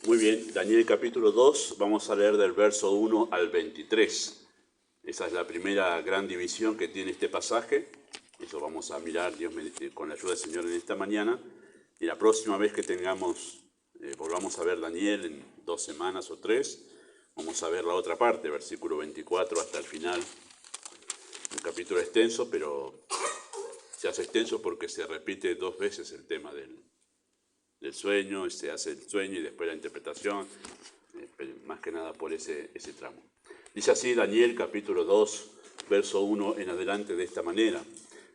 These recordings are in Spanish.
Muy bien, Daniel capítulo 2, vamos a leer del verso 1 al 23. Esa es la primera gran división que tiene este pasaje. Eso vamos a mirar, con la ayuda del Señor en esta mañana. Y la próxima vez que volvamos a ver Daniel en 2 semanas o 3, vamos a ver la otra parte, versículo 24 hasta el final. Un capítulo extenso, pero se hace extenso porque se repite 2 veces el tema del sueño, se hace el sueño y después la interpretación, más que nada por ese tramo. Dice así Daniel capítulo 2, verso 1 en adelante de esta manera.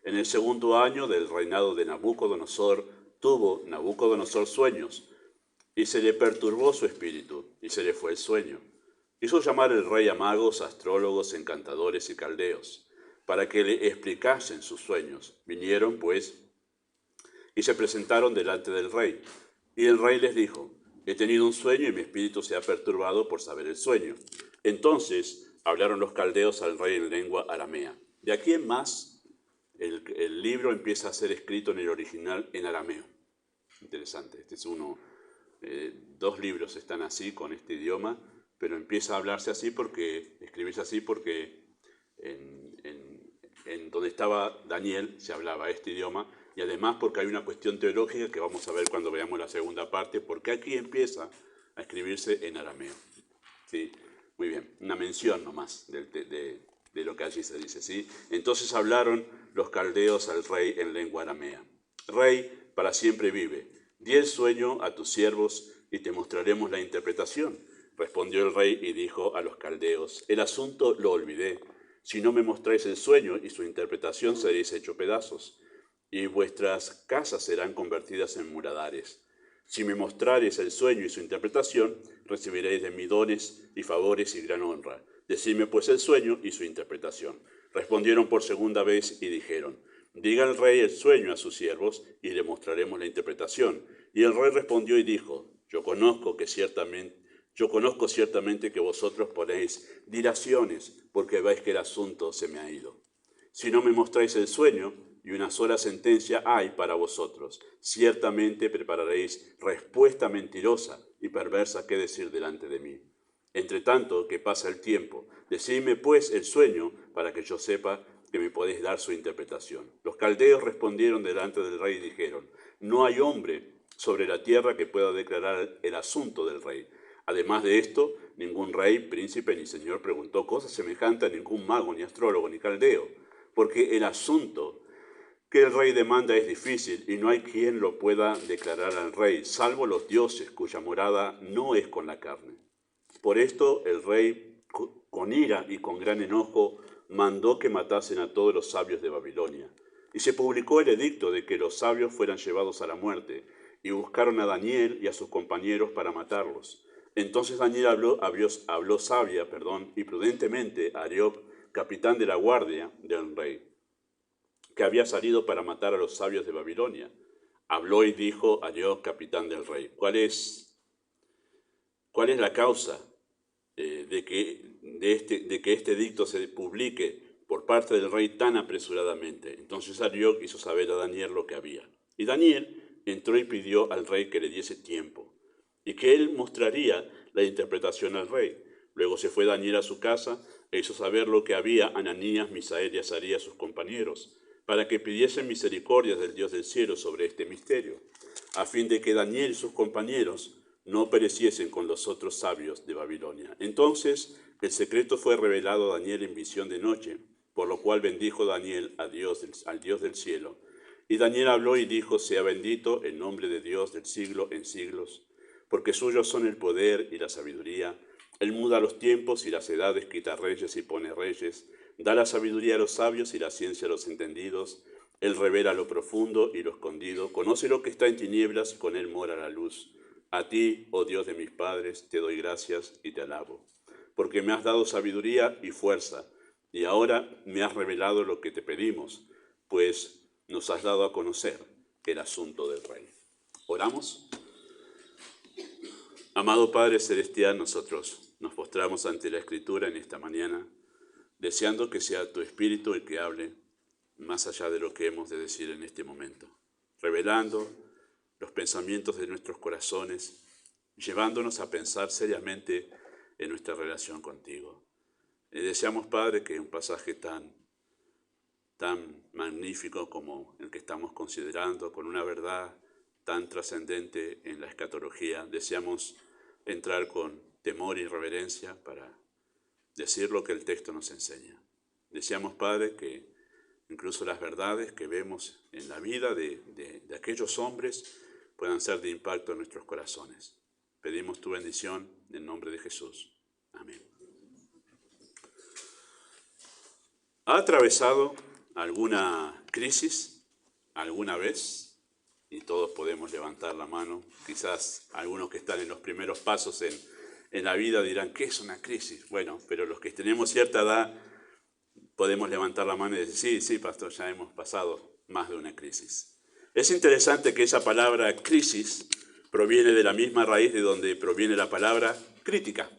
En el segundo año del reinado de Nabucodonosor, tuvo Nabucodonosor sueños, y se le perturbó su espíritu, y se le fue el sueño. Hizo llamar el rey a magos, astrólogos, encantadores y caldeos, para que le explicasen sus sueños. Vinieron, pues, y se presentaron delante del rey. Y el rey les dijo: he tenido un sueño y mi espíritu se ha perturbado por saber el sueño. Entonces hablaron los caldeos al rey en lengua aramea. De aquí en más, el libro empieza a ser escrito en el original en arameo. Interesante, este es uno. 2 libros están así, con este idioma, pero empieza a hablarse así escribirse así porque en donde estaba Daniel se hablaba este idioma, y además porque hay una cuestión teológica que vamos a ver cuando veamos la segunda parte, porque aquí empieza a escribirse en arameo. ¿Sí? Muy bien, una mención nomás de lo que allí se dice. ¿Sí? Entonces hablaron los caldeos al rey en lengua aramea. Rey, para siempre vive. Di el sueño a tus siervos y te mostraremos la interpretación. Respondió el rey y dijo a los caldeos: el asunto lo olvidé. Si no me mostráis el sueño y su interpretación, seréis hecho pedazos, y vuestras casas serán convertidas en muradares. Si me mostrareis el sueño y su interpretación, recibiréis de mí dones y favores y gran honra. Decidme pues el sueño y su interpretación. Respondieron por segunda vez y dijeron: diga el rey el sueño a sus siervos y le mostraremos la interpretación. Y el rey respondió y dijo: yo conozco ciertamente que vosotros ponéis dilaciones, porque veis que el asunto se me ha ido. Si no me mostráis el sueño, y una sola sentencia hay para vosotros, ciertamente prepararéis respuesta mentirosa y perversa que decir delante de mí. Entre tanto que pasa el tiempo, decidme pues el sueño, para que yo sepa que me podéis dar su interpretación. Los caldeos respondieron delante del rey y dijeron: no hay hombre sobre la tierra que pueda declarar el asunto del rey. Además de esto, ningún rey, príncipe ni señor preguntó cosa semejante a ningún mago, ni astrólogo, ni caldeo, porque el asunto que el rey demanda es difícil y no hay quien lo pueda declarar al rey, salvo los dioses cuya morada no es con la carne. Por esto el rey, con ira y con gran enojo, mandó que matasen a todos los sabios de Babilonia. Y se publicó el edicto de que los sabios fueran llevados a la muerte, y buscaron a Daniel y a sus compañeros para matarlos. Entonces Daniel habló sabia y prudentemente a Arioc, capitán de la guardia del rey, que había salido para matar a los sabios de Babilonia. Habló y dijo a Arioc, capitán del rey: ¿Cuál es la causa de que este edicto se publique por parte del rey tan apresuradamente? Entonces Arioc hizo saber a Daniel lo que había. Y Daniel entró y pidió al rey que le diese tiempo, y que él mostraría la interpretación al rey. Luego se fue Daniel a su casa e hizo saber lo que había a Ananías, Misael y Azarías, sus compañeros, para que pidiesen misericordia del Dios del cielo sobre este misterio, a fin de que Daniel y sus compañeros no pereciesen con los otros sabios de Babilonia. Entonces el secreto fue revelado a Daniel en visión de noche, por lo cual bendijo Daniel al Dios del cielo. Y Daniel habló y dijo: sea bendito el nombre de Dios del siglo en siglos, porque suyos son el poder y la sabiduría. Él muda los tiempos y las edades, quita reyes y pone reyes, da la sabiduría a los sabios y la ciencia a los entendidos. Él revela lo profundo y lo escondido, conoce lo que está en tinieblas y con él mora la luz. A ti, oh Dios de mis padres, te doy gracias y te alabo, porque me has dado sabiduría y fuerza, y ahora me has revelado lo que te pedimos, pues nos has dado a conocer el asunto del rey. ¿Oramos? Amado Padre Celestial, nosotros nos postramos ante la Escritura en esta mañana, deseando que sea tu Espíritu el que hable más allá de lo que hemos de decir en este momento, revelando los pensamientos de nuestros corazones, llevándonos a pensar seriamente en nuestra relación contigo. Deseamos, Padre, que un pasaje tan magnífico como el que estamos considerando, con una verdad tan trascendente en la escatología, deseamos entrar con temor y reverencia para decir lo que el texto nos enseña. Deseamos, Padre, que incluso las verdades que vemos en la vida de aquellos hombres puedan ser de impacto en nuestros corazones. Pedimos tu bendición en el nombre de Jesús. Amén. ¿Ha atravesado alguna crisis alguna vez? Y todos podemos levantar la mano. Quizás algunos que están en los primeros pasos en la vida dirán, ¿qué es una crisis? Bueno, pero los que tenemos cierta edad podemos levantar la mano y decir, sí, pastor, ya hemos pasado más de una crisis. Es interesante que esa palabra crisis proviene de la misma raíz de donde proviene la palabra crítica.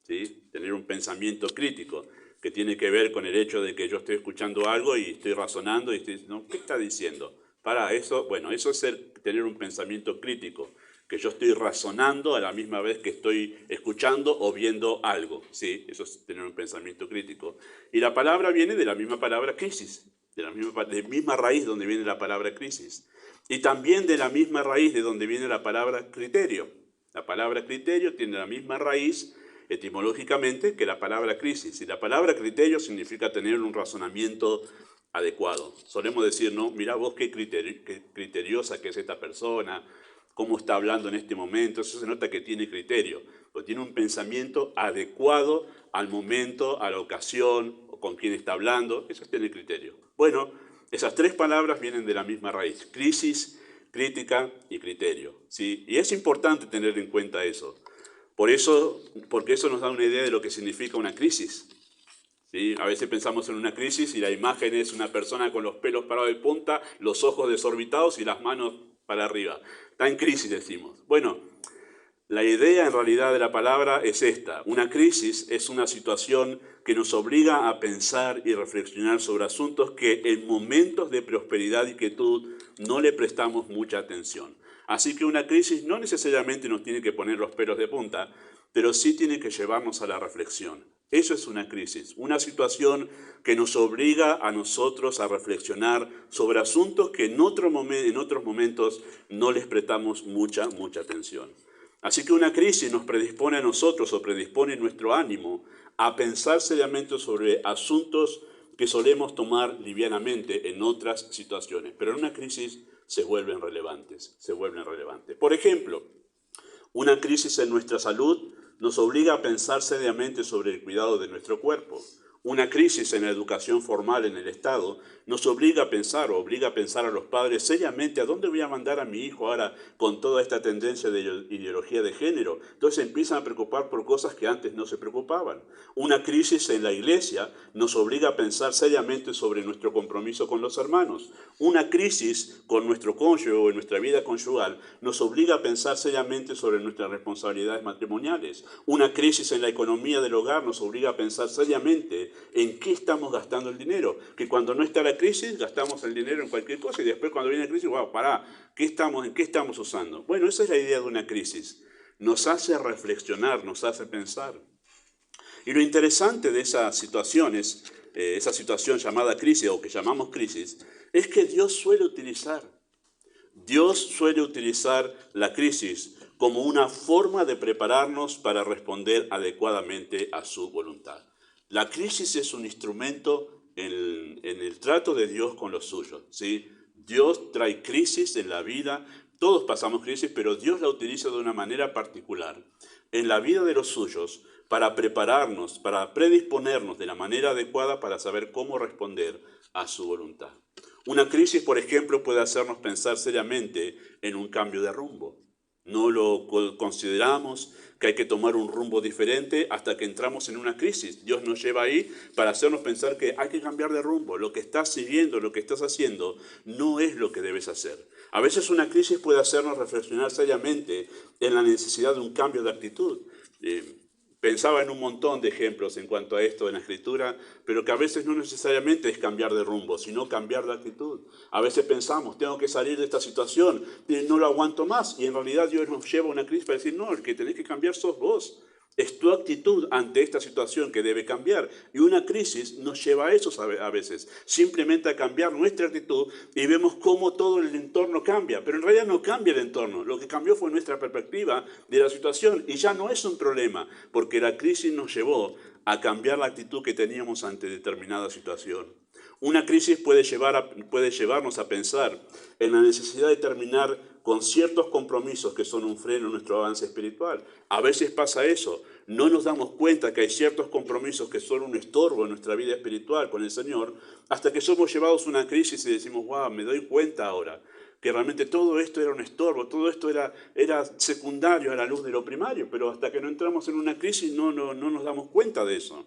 ¿Sí? Tener un pensamiento crítico, que tiene que ver con el hecho de que yo estoy escuchando algo y estoy razonando y estoy diciendo, ¿qué está diciendo? Para eso, bueno, eso es tener un pensamiento crítico, que yo estoy razonando a la misma vez que estoy escuchando o viendo algo, ¿sí? Eso es tener un pensamiento crítico. Y la palabra viene de la misma palabra crisis, de la misma raíz donde viene la palabra crisis. Y también de la misma raíz de donde viene la palabra criterio. La palabra criterio tiene la misma raíz etimológicamente que la palabra crisis. Y la palabra criterio significa tener un razonamiento adecuado. Solemos decir, no, mira vos qué criteriosa que es esta persona, cómo está hablando en este momento. Eso se nota que tiene criterio, porque tiene un pensamiento adecuado al momento, a la ocasión, o con quién está hablando. Eso tiene criterio. Bueno, esas tres palabras vienen de la misma raíz: crisis, crítica y criterio, ¿sí? Y es importante tener en cuenta eso. Porque eso nos da una idea de lo que significa una crisis. ¿Sí? A veces pensamos en una crisis y la imagen es una persona con los pelos parados de punta, los ojos desorbitados y las manos para arriba. Está en crisis, decimos. Bueno, la idea en realidad de la palabra es esta. Una crisis es una situación que nos obliga a pensar y reflexionar sobre asuntos que en momentos de prosperidad y quietud no le prestamos mucha atención. Así que una crisis no necesariamente nos tiene que poner los pelos de punta, pero sí tiene que llevarnos a la reflexión. Eso es una crisis, una situación que nos obliga a nosotros a reflexionar sobre asuntos que en otros momentos no les prestamos mucha atención. Así que una crisis nos predispone a nosotros o predispone nuestro ánimo a pensar seriamente sobre asuntos que solemos tomar livianamente en otras situaciones. Pero en una crisis se vuelven relevantes. Por ejemplo, una crisis en nuestra salud nos obliga a pensar seriamente sobre el cuidado de nuestro cuerpo. Una crisis en la educación formal en el Estado nos obliga a pensar a los padres seriamente a dónde voy a mandar a mi hijo ahora con toda esta tendencia de ideología de género. Entonces empiezan a preocupar por cosas que antes no se preocupaban. Una crisis en la iglesia nos obliga a pensar seriamente sobre nuestro compromiso con los hermanos. Una crisis con nuestro cónyuge o en nuestra vida conyugal nos obliga a pensar seriamente sobre nuestras responsabilidades matrimoniales. Una crisis en la economía del hogar nos obliga a pensar seriamente en qué estamos gastando el dinero. Que cuando no está la crisis, gastamos el dinero en cualquier cosa y después cuando viene la crisis, wow, pará, ¿en qué estamos usando? Bueno, esa es la idea de una crisis. Nos hace reflexionar, nos hace pensar. Y lo interesante de esas situaciones, esa situación llamada crisis o que llamamos crisis, es que Dios suele utilizar la crisis como una forma de prepararnos para responder adecuadamente a su voluntad. La crisis es un instrumento en el trato de Dios con los suyos, ¿sí? Dios trae crisis en la vida, todos pasamos crisis, pero Dios la utiliza de una manera particular en la vida de los suyos para prepararnos, para predisponernos de la manera adecuada para saber cómo responder a su voluntad. Una crisis, por ejemplo, puede hacernos pensar seriamente en un cambio de rumbo. No lo consideramos que hay que tomar un rumbo diferente hasta que entramos en una crisis. Dios nos lleva ahí para hacernos pensar que hay que cambiar de rumbo. Lo que estás siguiendo, lo que estás haciendo, no es lo que debes hacer. A veces una crisis puede hacernos reflexionar seriamente en la necesidad de un cambio de actitud. Pensaba en un montón de ejemplos en cuanto a esto en la Escritura, pero que a veces no necesariamente es cambiar de rumbo, sino cambiar de actitud. A veces pensamos, tengo que salir de esta situación, no lo aguanto más, y en realidad Dios nos lleva a una crisis para decir, no, el que tenés que cambiar sos vos. Es tu actitud ante esta situación que debe cambiar. Y una crisis nos lleva a eso a veces, simplemente a cambiar nuestra actitud y vemos cómo todo el entorno cambia. Pero en realidad no cambia el entorno, lo que cambió fue nuestra perspectiva de la situación y ya no es un problema, porque la crisis nos llevó a cambiar la actitud que teníamos ante determinada situación. Una crisis puede llevarnos a pensar en la necesidad de terminar con ciertos compromisos que son un freno en nuestro avance espiritual. A veces pasa eso, no nos damos cuenta que hay ciertos compromisos que son un estorbo en nuestra vida espiritual con el Señor, hasta que somos llevados a una crisis y decimos, wow, me doy cuenta ahora que realmente todo esto era un estorbo, todo esto era secundario a la luz de lo primario, pero hasta que no entramos en una crisis no nos damos cuenta de eso.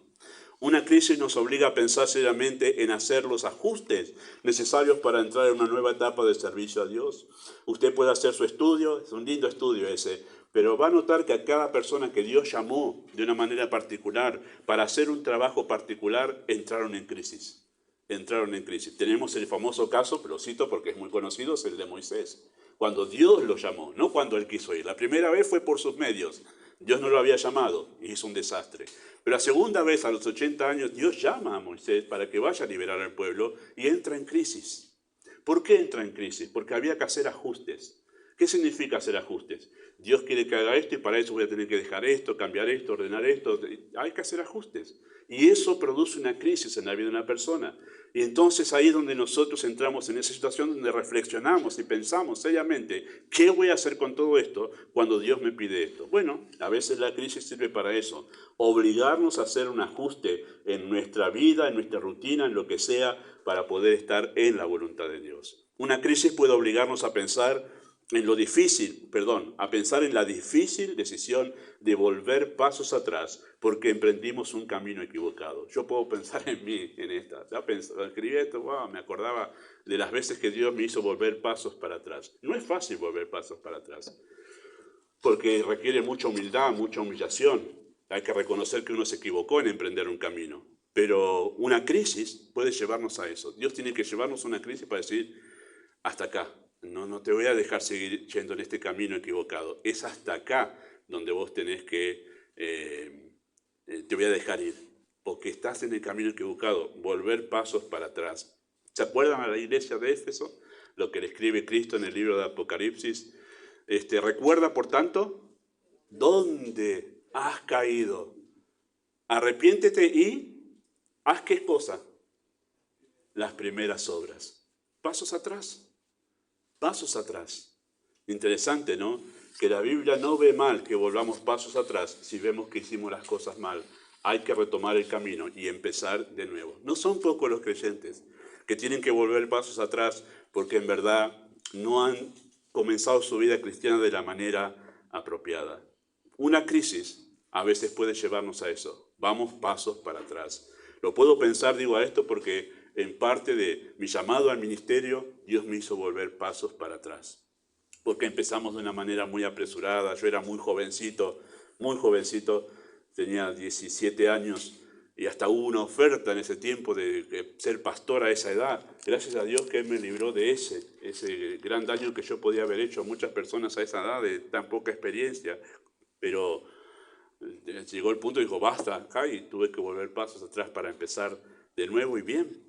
Una crisis nos obliga a pensar seriamente en hacer los ajustes necesarios para entrar en una nueva etapa de servicio a Dios. Usted puede hacer su estudio, es un lindo estudio ese, pero va a notar que a cada persona que Dios llamó de una manera particular para hacer un trabajo particular, entraron en crisis. Entraron en crisis. Tenemos el famoso caso, pero lo cito porque es muy conocido, es el de Moisés. Cuando Dios lo llamó, no cuando él quiso ir. La primera vez fue por sus medios. Dios no lo había llamado y hizo un desastre. Pero la segunda vez, a los 80 años, Dios llama a Moisés para que vaya a liberar al pueblo y entra en crisis. ¿Por qué entra en crisis? Porque había que hacer ajustes. ¿Qué significa hacer ajustes? Dios quiere que haga esto y para eso voy a tener que dejar esto, cambiar esto, ordenar esto. Hay que hacer ajustes. Y eso produce una crisis en la vida de una persona. Y entonces ahí es donde nosotros entramos en esa situación donde reflexionamos y pensamos seriamente, ¿qué voy a hacer con todo esto cuando Dios me pide esto? Bueno, a veces la crisis sirve para eso, obligarnos a hacer un ajuste en nuestra vida, en nuestra rutina, en lo que sea, para poder estar en la voluntad de Dios. Una crisis puede obligarnos a pensar a pensar en la difícil decisión de volver pasos atrás porque emprendimos un camino equivocado. Yo puedo pensar en mí, en esta. Ya escribí esto, wow, me acordaba de las veces que Dios me hizo volver pasos para atrás. No es fácil volver pasos para atrás porque requiere mucha humildad, mucha humillación. Hay que reconocer que uno se equivocó en emprender un camino. Pero una crisis puede llevarnos a eso. Dios tiene que llevarnos a una crisis para decir, hasta acá. No te voy a dejar seguir yendo en este camino equivocado. Es hasta acá donde vos tenés que, te voy a dejar ir. Porque estás en el camino equivocado. Volver pasos para atrás. ¿Se acuerdan a la iglesia de Éfeso? Lo que le escribe Cristo en el libro de Apocalipsis. Recuerda, por tanto, dónde has caído. Arrepiéntete y haz qué cosa. Las primeras obras. Pasos atrás. Pasos atrás. Interesante, ¿no? Que la Biblia no ve mal que volvamos pasos atrás si vemos que hicimos las cosas mal. Hay que retomar el camino y empezar de nuevo. No son pocos los creyentes que tienen que volver pasos atrás porque en verdad no han comenzado su vida cristiana de la manera apropiada. Una crisis a veces puede llevarnos a eso. Vamos pasos para atrás. Lo puedo pensar, digo a esto porque en parte de mi llamado al ministerio, Dios me hizo volver pasos para atrás. Porque empezamos de una manera muy apresurada. Yo era muy jovencito, tenía 17 años y hasta hubo una oferta en ese tiempo de ser pastor a esa edad. Gracias a Dios que Él me libró de ese gran daño que yo podía haber hecho a muchas personas a esa edad de tan poca experiencia. Pero llegó el punto y dijo, basta acá, y tuve que volver pasos atrás para empezar de nuevo y bien.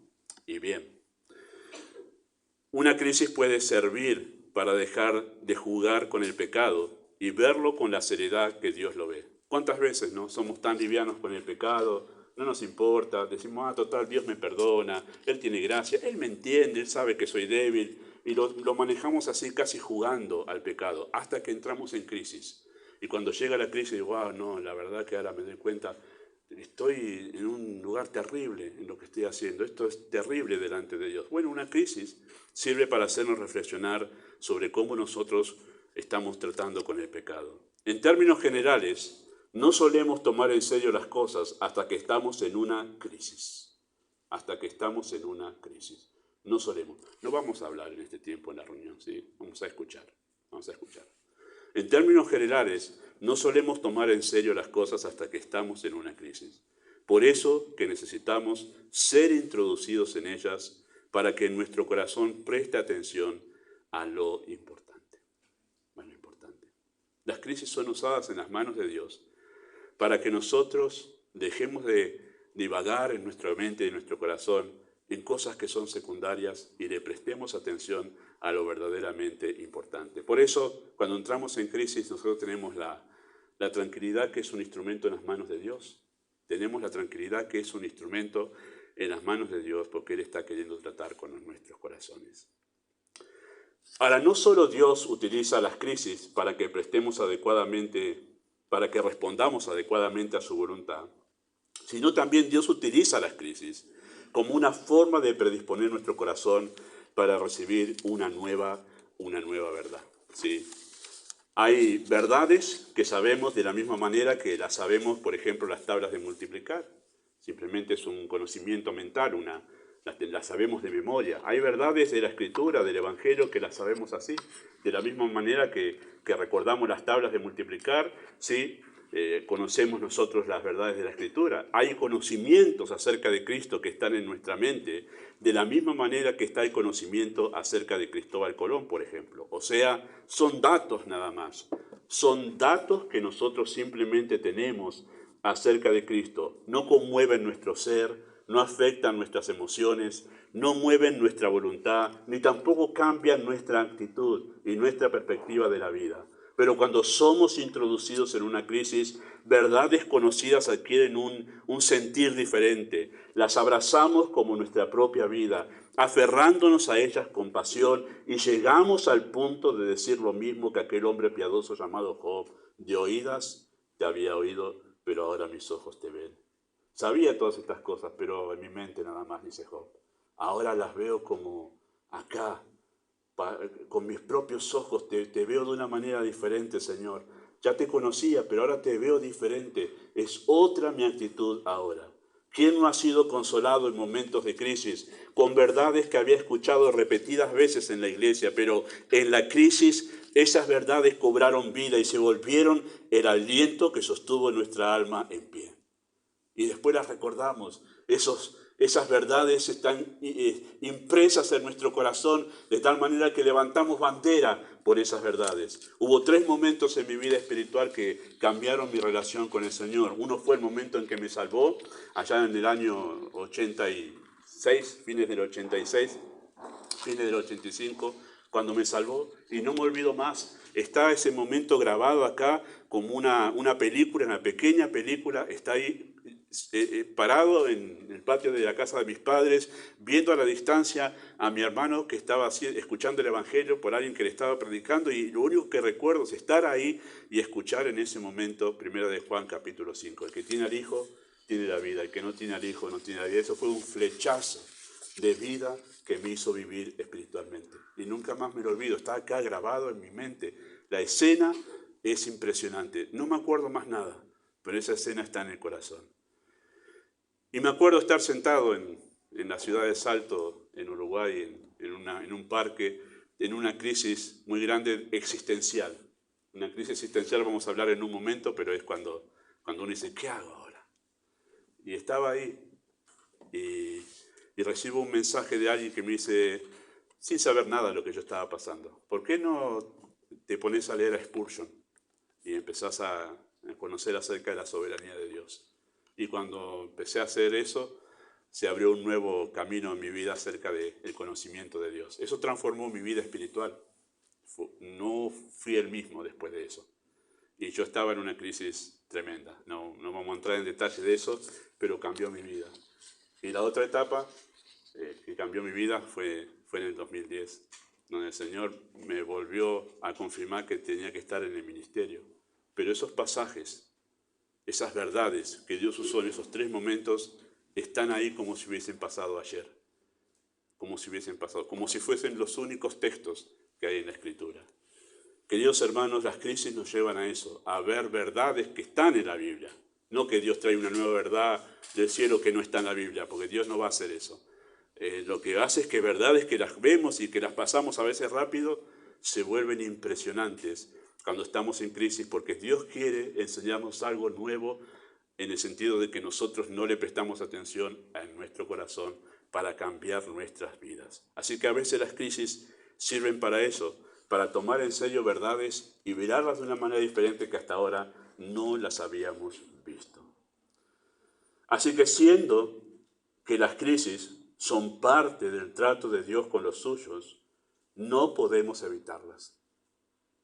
Una crisis puede servir para dejar de jugar con el pecado y verlo con la seriedad que Dios lo ve. ¿Cuántas veces no somos tan livianos con el pecado? No nos importa, decimos, total, Dios me perdona, Él tiene gracia, Él me entiende, Él sabe que soy débil, y lo manejamos así casi jugando al pecado, hasta que entramos en crisis. Y cuando llega la crisis, digo, no, la verdad que ahora me doy cuenta, estoy en un lugar terrible en lo que estoy haciendo. Esto es terrible delante de Dios. Bueno, una crisis sirve para hacernos reflexionar sobre cómo nosotros estamos tratando con el pecado. En términos generales, no solemos tomar en serio las cosas hasta que estamos en una crisis. Hasta que estamos en una crisis. No solemos. No vamos a hablar en este tiempo en la reunión, ¿sí? Vamos a escuchar. En términos generales, no solemos tomar en serio las cosas hasta que estamos en una crisis. Por eso que necesitamos ser introducidos en ellas para que nuestro corazón preste atención a lo importante. Bueno, importante. Las crisis son usadas en las manos de Dios para que nosotros dejemos de divagar en nuestra mente y en nuestro corazón en cosas que son secundarias y le prestemos atención a lo verdaderamente importante. Por eso, cuando entramos en crisis, nosotros tenemos la tranquilidad que es un instrumento en las manos de Dios. Tenemos la tranquilidad que es un instrumento en las manos de Dios porque Él está queriendo tratar con nuestros corazones. Ahora, no solo Dios utiliza las crisis para que respondamos adecuadamente a su voluntad, sino también Dios utiliza las crisis como una forma de predisponer nuestro corazón para recibir una nueva verdad. ¿Sí? Hay verdades que sabemos de la misma manera que las sabemos, por ejemplo, las tablas de multiplicar. Simplemente es un conocimiento mental, las sabemos de memoria. Hay verdades de la Escritura, del Evangelio, que las sabemos así. De la misma manera que recordamos las tablas de multiplicar, ¿sí? Conocemos nosotros las verdades de la Escritura. Hay conocimientos acerca de Cristo que están en nuestra mente, de la misma manera que está el conocimiento acerca de Cristóbal Colón, por ejemplo. O sea, son datos nada más. Son datos que nosotros simplemente tenemos acerca de Cristo. No conmueven nuestro ser, no afectan nuestras emociones, no mueven nuestra voluntad, ni tampoco cambian nuestra actitud y nuestra perspectiva de la vida. Pero cuando somos introducidos en una crisis, verdades conocidas adquieren un sentir diferente. Las abrazamos como nuestra propia vida, aferrándonos a ellas con pasión y llegamos al punto de decir lo mismo que aquel hombre piadoso llamado Job: de oídas te había oído, pero ahora mis ojos te ven. Sabía todas estas cosas, pero en mi mente nada más, dice Job. Ahora las veo como acá, con mis propios ojos, te veo de una manera diferente, Señor. Ya te conocía, pero ahora te veo diferente. Es otra mi actitud ahora. ¿Quién no ha sido consolado en momentos de crisis con verdades que había escuchado repetidas veces en la iglesia, pero en la crisis esas verdades cobraron vida y se volvieron el aliento que sostuvo nuestra alma en pie? Y después las recordamos. Esas verdades están impresas en nuestro corazón de tal manera que levantamos bandera por esas verdades. Hubo 3 momentos en mi vida espiritual que cambiaron mi relación con el Señor. Uno fue el momento en que me salvó, allá en el año 86, fines del 86, fines del 85, cuando me salvó, y no me olvido más. Está ese momento grabado acá como una película, una pequeña película, está ahí parado en el patio de la casa de mis padres, viendo a la distancia a mi hermano que estaba escuchando el Evangelio por alguien que le estaba predicando, y lo único que recuerdo es estar ahí y escuchar en ese momento 1 de Juan capítulo 5. El que tiene al Hijo tiene la vida, el que no tiene al Hijo no tiene la vida. Eso fue un flechazo de vida que me hizo vivir espiritualmente. Y nunca más me lo olvido, está acá grabado en mi mente. La escena es impresionante. No me acuerdo más nada, pero esa escena está en el corazón. Y me acuerdo estar sentado en la ciudad de Salto, en Uruguay, en un parque, en una crisis muy grande existencial. Una crisis existencial vamos a hablar en un momento, pero es cuando uno dice, ¿qué hago ahora? Y estaba ahí y recibo un mensaje de alguien que me dice, sin saber nada de lo que yo estaba pasando, ¿por qué no te pones a leer a Spurgeon y empezás a conocer acerca de la soberanía de Dios? Y cuando empecé a hacer eso, se abrió un nuevo camino en mi vida acerca del conocimiento de Dios. Eso transformó mi vida espiritual. No fui el mismo después de eso. Y yo estaba en una crisis tremenda. No vamos a entrar en detalle de eso, pero cambió mi vida. Y la otra etapa que cambió mi vida fue en el 2010, donde el Señor me volvió a confirmar que tenía que estar en el ministerio. Pero esos pasajes, esas verdades que Dios usó en esos 3 momentos, están ahí como si hubiesen pasado ayer. Como si fuesen los únicos textos que hay en la Escritura. Queridos hermanos, las crisis nos llevan a eso, a ver verdades que están en la Biblia. No que Dios trae una nueva verdad del cielo que no está en la Biblia, porque Dios no va a hacer eso. Lo que hace es que verdades que las vemos y que las pasamos a veces rápido, se vuelven impresionantes cuando estamos en crisis, porque Dios quiere enseñarnos algo nuevo en el sentido de que nosotros no le prestamos atención a nuestro corazón para cambiar nuestras vidas. Así que a veces las crisis sirven para eso, para tomar en serio verdades y mirarlas de una manera diferente que hasta ahora no las habíamos visto. Así que siendo que las crisis son parte del trato de Dios con los suyos, no podemos evitarlas.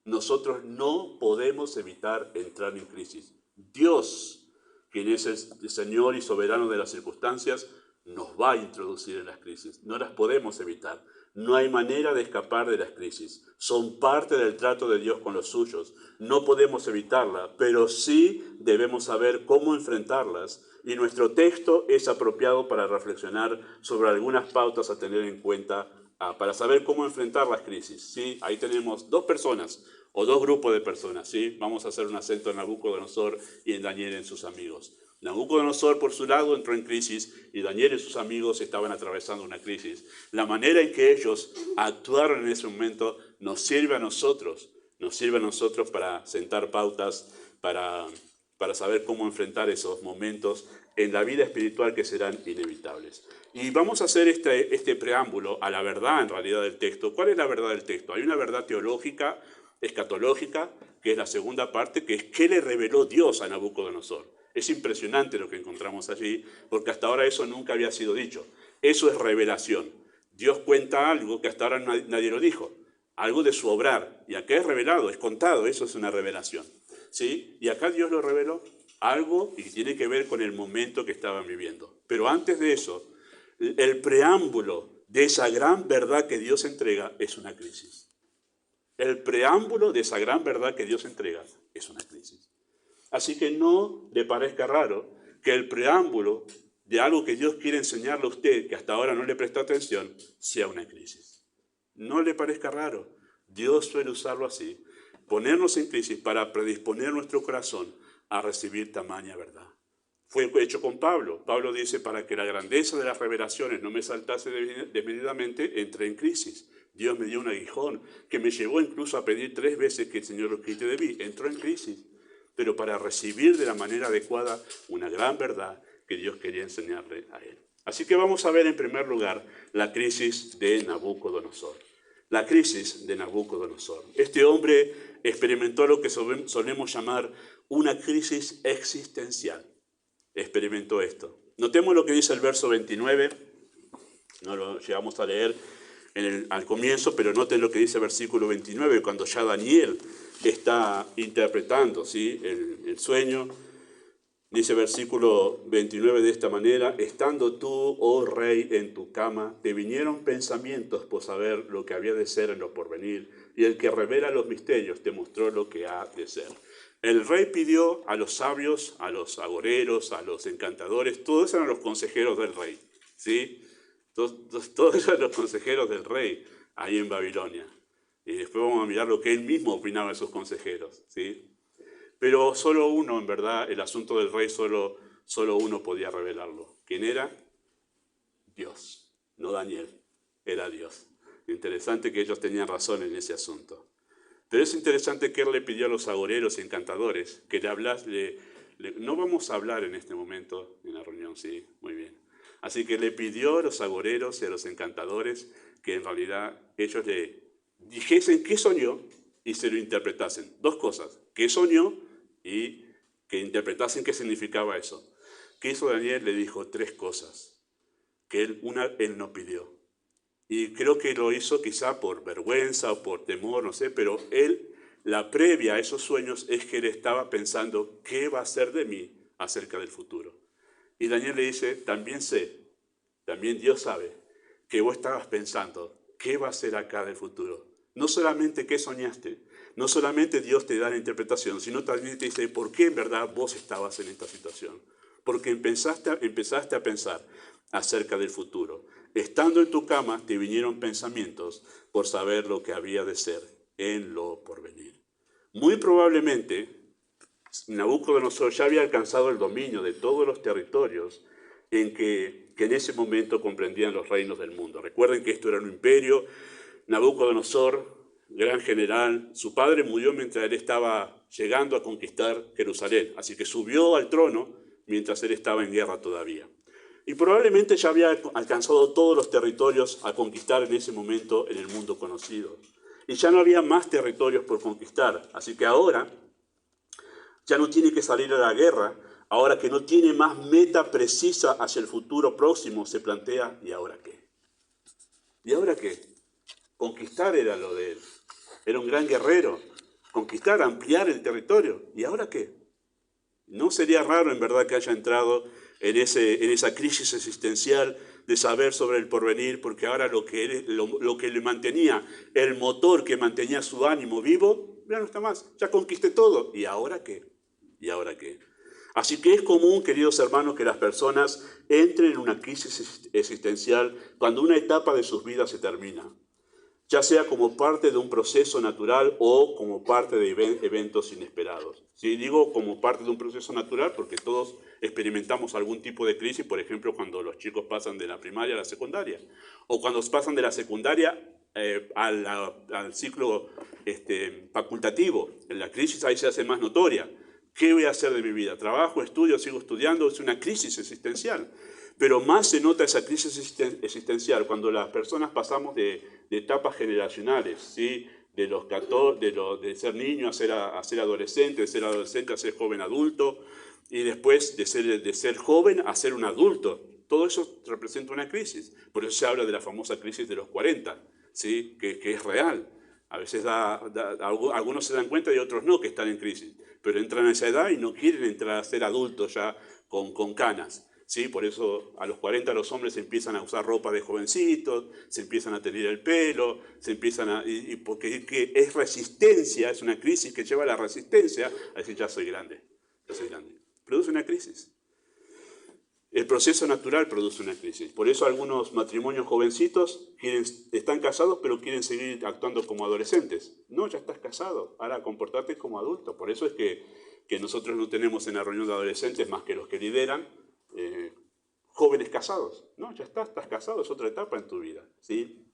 Nosotros no podemos evitar entrar en crisis. Dios, quien es el Señor y soberano de las circunstancias, nos va a introducir en las crisis. No las podemos evitar. No hay manera de escapar de las crisis. Son parte del trato de Dios con los suyos. No podemos evitarla, pero sí debemos saber cómo enfrentarlas. Y nuestro texto es apropiado para reflexionar sobre algunas pautas a tener en cuenta para saber cómo enfrentar las crisis. ¿Sí? Ahí tenemos dos personas o dos grupos de personas. ¿Sí? Vamos a hacer un acento en Nabucodonosor y en Daniel en sus amigos. Nabucodonosor, por su lado, entró en crisis y Daniel y sus amigos estaban atravesando una crisis. La manera en que ellos actuaron en ese momento nos sirve a nosotros para sentar pautas, para saber cómo enfrentar esos momentos en la vida espiritual que serán inevitables. Y vamos a hacer este preámbulo a la verdad, en realidad, del texto. ¿Cuál es la verdad del texto? Hay una verdad teológica, escatológica, que es la segunda parte, que es ¿qué le reveló Dios a Nabucodonosor? Es impresionante lo que encontramos allí, porque hasta ahora eso nunca había sido dicho. Eso es revelación. Dios cuenta algo que hasta ahora nadie lo dijo, algo de su obrar. Y acá es revelado, es contado, eso es una revelación. ¿Sí? Y acá Dios lo reveló algo y tiene que ver con el momento que estaban viviendo. Pero antes de eso, el preámbulo de esa gran verdad que Dios entrega es una crisis. El preámbulo de esa gran verdad que Dios entrega es una crisis. Así que no le parezca raro que el preámbulo de algo que Dios quiere enseñarle a usted, que hasta ahora no le prestó atención, sea una crisis. No le parezca raro. Dios suele usarlo así. Ponernos en crisis para predisponer nuestro corazón a recibir tamaña verdad. Fue hecho con Pablo. Pablo dice, para que la grandeza de las revelaciones no me saltase desmedidamente, entré en crisis. Dios me dio un aguijón que me llevó incluso a pedir 3 veces que el Señor lo quite de mí. Entró en crisis, pero para recibir de la manera adecuada una gran verdad que Dios quería enseñarle a él. Así que vamos a ver en primer lugar la crisis de Nabucodonosor. La crisis de Nabucodonosor. Este hombre experimentó lo que solemos llamar una crisis existencial. Experimentó esto. Notemos lo que dice el verso 29. No lo llegamos a leer al comienzo, pero noten lo que dice el versículo 29, cuando ya Daniel está interpretando, ¿sí?, el sueño. Dice versículo 29 de esta manera: estando tú, oh rey, en tu cama, te vinieron pensamientos por saber lo que había de ser en lo porvenir, y el que revela los misterios te mostró lo que ha de ser. El rey pidió a los sabios, a los agoreros, a los encantadores, todos eran los consejeros del rey, ¿sí? Todos eran los consejeros del rey ahí en Babilonia. Y después vamos a mirar lo que él mismo opinaba de sus consejeros, ¿sí? Pero solo uno, en verdad, el asunto del rey, solo uno podía revelarlo. ¿Quién era? Dios, no Daniel, era Dios. Interesante que ellos tenían razón en ese asunto. Pero es interesante que él le pidió a los agoreros y encantadores que no vamos a hablar en este momento en la reunión, sí, muy bien. Así que le pidió a los agoreros y a los encantadores que en realidad ellos le dijesen qué soñó y se lo interpretasen. 2 cosas, qué soñó y que interpretasen qué significaba eso. ¿Qué hizo Daniel? Le dijo 3 cosas que él no pidió. Y creo que lo hizo quizá por vergüenza o por temor, no sé, pero la previa a esos sueños es que él estaba pensando qué va a ser de mí acerca del futuro. Y Daniel le dice, también Dios sabe que vos estabas pensando qué va a ser acá del futuro. No solamente qué soñaste, no solamente Dios te da la interpretación, sino también te dice por qué en verdad vos estabas en esta situación. Porque empezaste a pensar acerca del futuro. Estando en tu cama te vinieron pensamientos por saber lo que había de ser en lo porvenir. Muy probablemente Nabucodonosor ya había alcanzado el dominio de todos los territorios que en ese momento comprendían los reinos del mundo. Recuerden que esto era un imperio. Nabucodonosor gran general. Su padre murió mientras él estaba llegando a conquistar Jerusalén, así que subió al trono mientras él estaba en guerra todavía. Y probablemente ya había alcanzado todos los territorios a conquistar en ese momento en el mundo conocido. Y ya no había más territorios por conquistar, así que ahora ya no tiene que salir a la guerra. Ahora que no tiene más meta precisa hacia el futuro próximo, se plantea, ¿y ahora qué? ¿Y ahora qué? Conquistar era lo de él. Era un gran guerrero. Conquistar, ampliar el territorio. ¿Y ahora qué? No sería raro en verdad que haya entrado en esa crisis existencial de saber sobre el porvenir, porque ahora lo que le mantenía, el motor que mantenía su ánimo vivo, ya no está más. Ya conquisté todo. ¿Y ahora qué? ¿Y ahora qué? Así que es común, queridos hermanos, que las personas entren en una crisis existencial cuando una etapa de sus vidas se termina, ya sea como parte de un proceso natural o como parte de eventos inesperados. ¿Sí? Digo como parte de un proceso natural porque todos experimentamos algún tipo de crisis, por ejemplo, cuando los chicos pasan de la primaria a la secundaria, o cuando pasan de la secundaria al ciclo facultativo. En la crisis ahí se hace más notoria. ¿Qué voy a hacer de mi vida? ¿Trabajo, estudio, sigo estudiando? Es una crisis existencial. Pero más se nota esa crisis existencial cuando las personas pasamos de etapas generacionales, ¿sí? de ser niño a ser adolescente, de ser adolescente a ser joven adulto, y después de ser joven a ser un adulto. Todo eso representa una crisis. Por eso se habla de la famosa crisis de los 40, ¿sí? que es real. A veces algunos se dan cuenta y otros no que están en crisis, pero entran a esa edad y no quieren entrar a ser adultos ya con canas. ¿Sí? Por eso a los 40 los hombres empiezan a usar ropa de jovencitos, se empiezan a tener el pelo, porque es resistencia, es una crisis que lleva a la resistencia a decir ya soy grande. Produce una crisis. El proceso natural produce una crisis. Por eso algunos matrimonios jovencitos están casados pero quieren seguir actuando como adolescentes. No, ya estás casado, ahora comportate como adulto. Por eso es que nosotros no tenemos en la reunión de adolescentes más que los que lideran, jóvenes casados. No, ya estás casado, es otra etapa en tu vida. ¿Sí?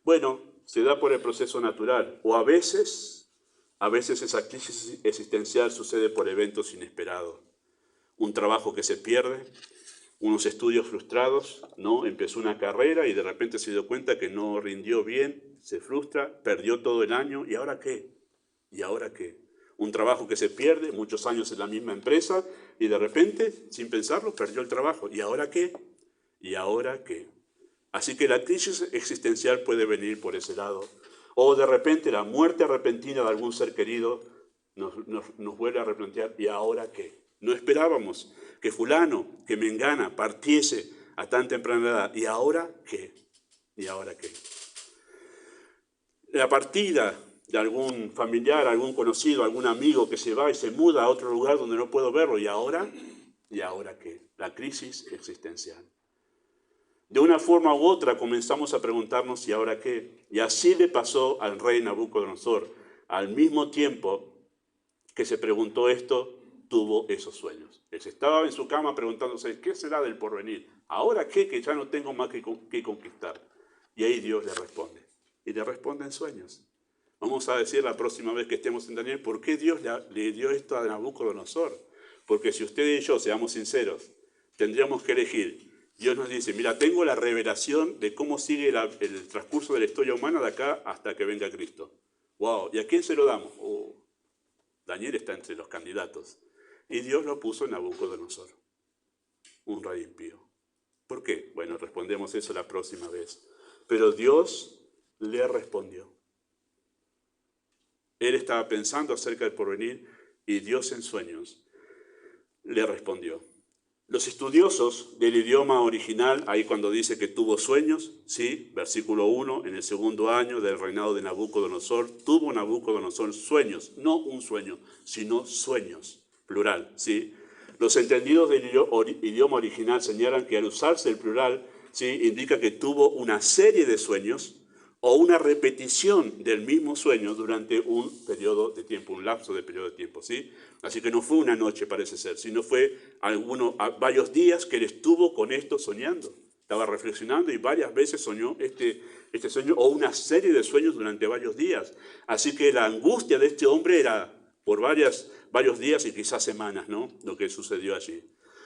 Bueno, se da por el proceso natural. O a veces esa crisis existencial sucede por eventos inesperados. Un trabajo que se pierde, unos estudios frustrados, ¿no? Empezó una carrera y de repente se dio cuenta que no rindió bien, se frustra, perdió todo el año, ¿y ahora qué? ¿Y ahora qué? Un trabajo que se pierde, muchos años en la misma empresa, y de repente, sin pensarlo, perdió el trabajo. ¿Y ahora qué? ¿Y ahora qué? Así que la crisis existencial puede venir por ese lado. O de repente la muerte repentina de algún ser querido nos vuelve a replantear, ¿y ahora qué? No esperábamos que fulano, que mengana, partiese a tan temprana edad. ¿Y ahora qué? ¿Y ahora qué? La partida de algún familiar, algún conocido, algún amigo que se va y se muda a otro lugar donde no puedo verlo. ¿Y ahora? ¿Y ahora qué? La crisis existencial. De una forma u otra comenzamos a preguntarnos ¿y ahora qué? Y así le pasó al rey Nabucodonosor. Al mismo tiempo que se preguntó esto, tuvo esos sueños. Él estaba en su cama preguntándose, ¿qué será del porvenir? ¿Ahora qué? Que ya no tengo más que conquistar. Y ahí Dios le responde. Y le responde en sueños. Vamos a decir la próxima vez que estemos en Daniel, ¿por qué Dios le dio esto a Nabucodonosor? Porque si usted y yo, seamos sinceros, tendríamos que elegir. Dios nos dice, mira, tengo la revelación de cómo sigue el transcurso de la historia humana de acá hasta que venga Cristo. ¡Wow! ¿Y a quién se lo damos? Daniel está entre los candidatos. Y Dios lo puso en Nabucodonosor, un rey impío. ¿Por qué? Bueno, respondemos eso la próxima vez. Pero Dios le respondió. Él estaba pensando acerca del porvenir y Dios en sueños le respondió. Los estudiosos del idioma original, ahí cuando dice que tuvo sueños, sí, versículo 1, en el segundo año del reinado de Nabucodonosor, tuvo Nabucodonosor sueños, no un sueño, sino sueños, plural, sí. Los entendidos del idioma original señalan que al usarse el plural, sí, indica que tuvo una serie de sueños o una repetición del mismo sueño durante un periodo de tiempo, un lapso de periodo de tiempo, ¿sí? Así que no fue una noche, parece ser, sino fue varios días que él estuvo con esto soñando. Estaba reflexionando y varias veces soñó este sueño o una serie de sueños durante varios días. Así que la angustia de este hombre era por varios días y quizás semanas, ¿no? Lo que sucedió allí.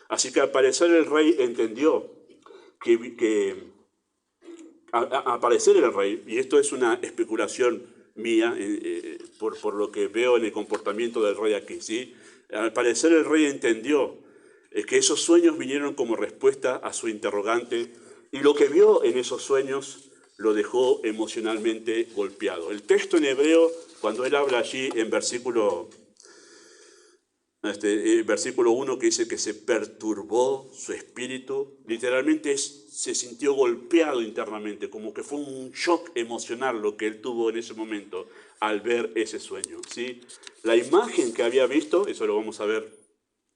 Así que al parecer el rey entendió al parecer el rey, y esto es una especulación mía por lo que veo en el comportamiento del rey aquí, ¿sí? Al parecer el rey entendió que esos sueños vinieron como respuesta a su interrogante y lo que vio en esos sueños lo dejó emocionalmente golpeado. El texto en hebreo, cuando él habla allí en versículo 1 que dice que se perturbó su espíritu, literalmente se sintió golpeado internamente, como que fue un shock emocional lo que él tuvo en ese momento al ver ese sueño, ¿sí? La imagen que había visto, eso lo vamos a ver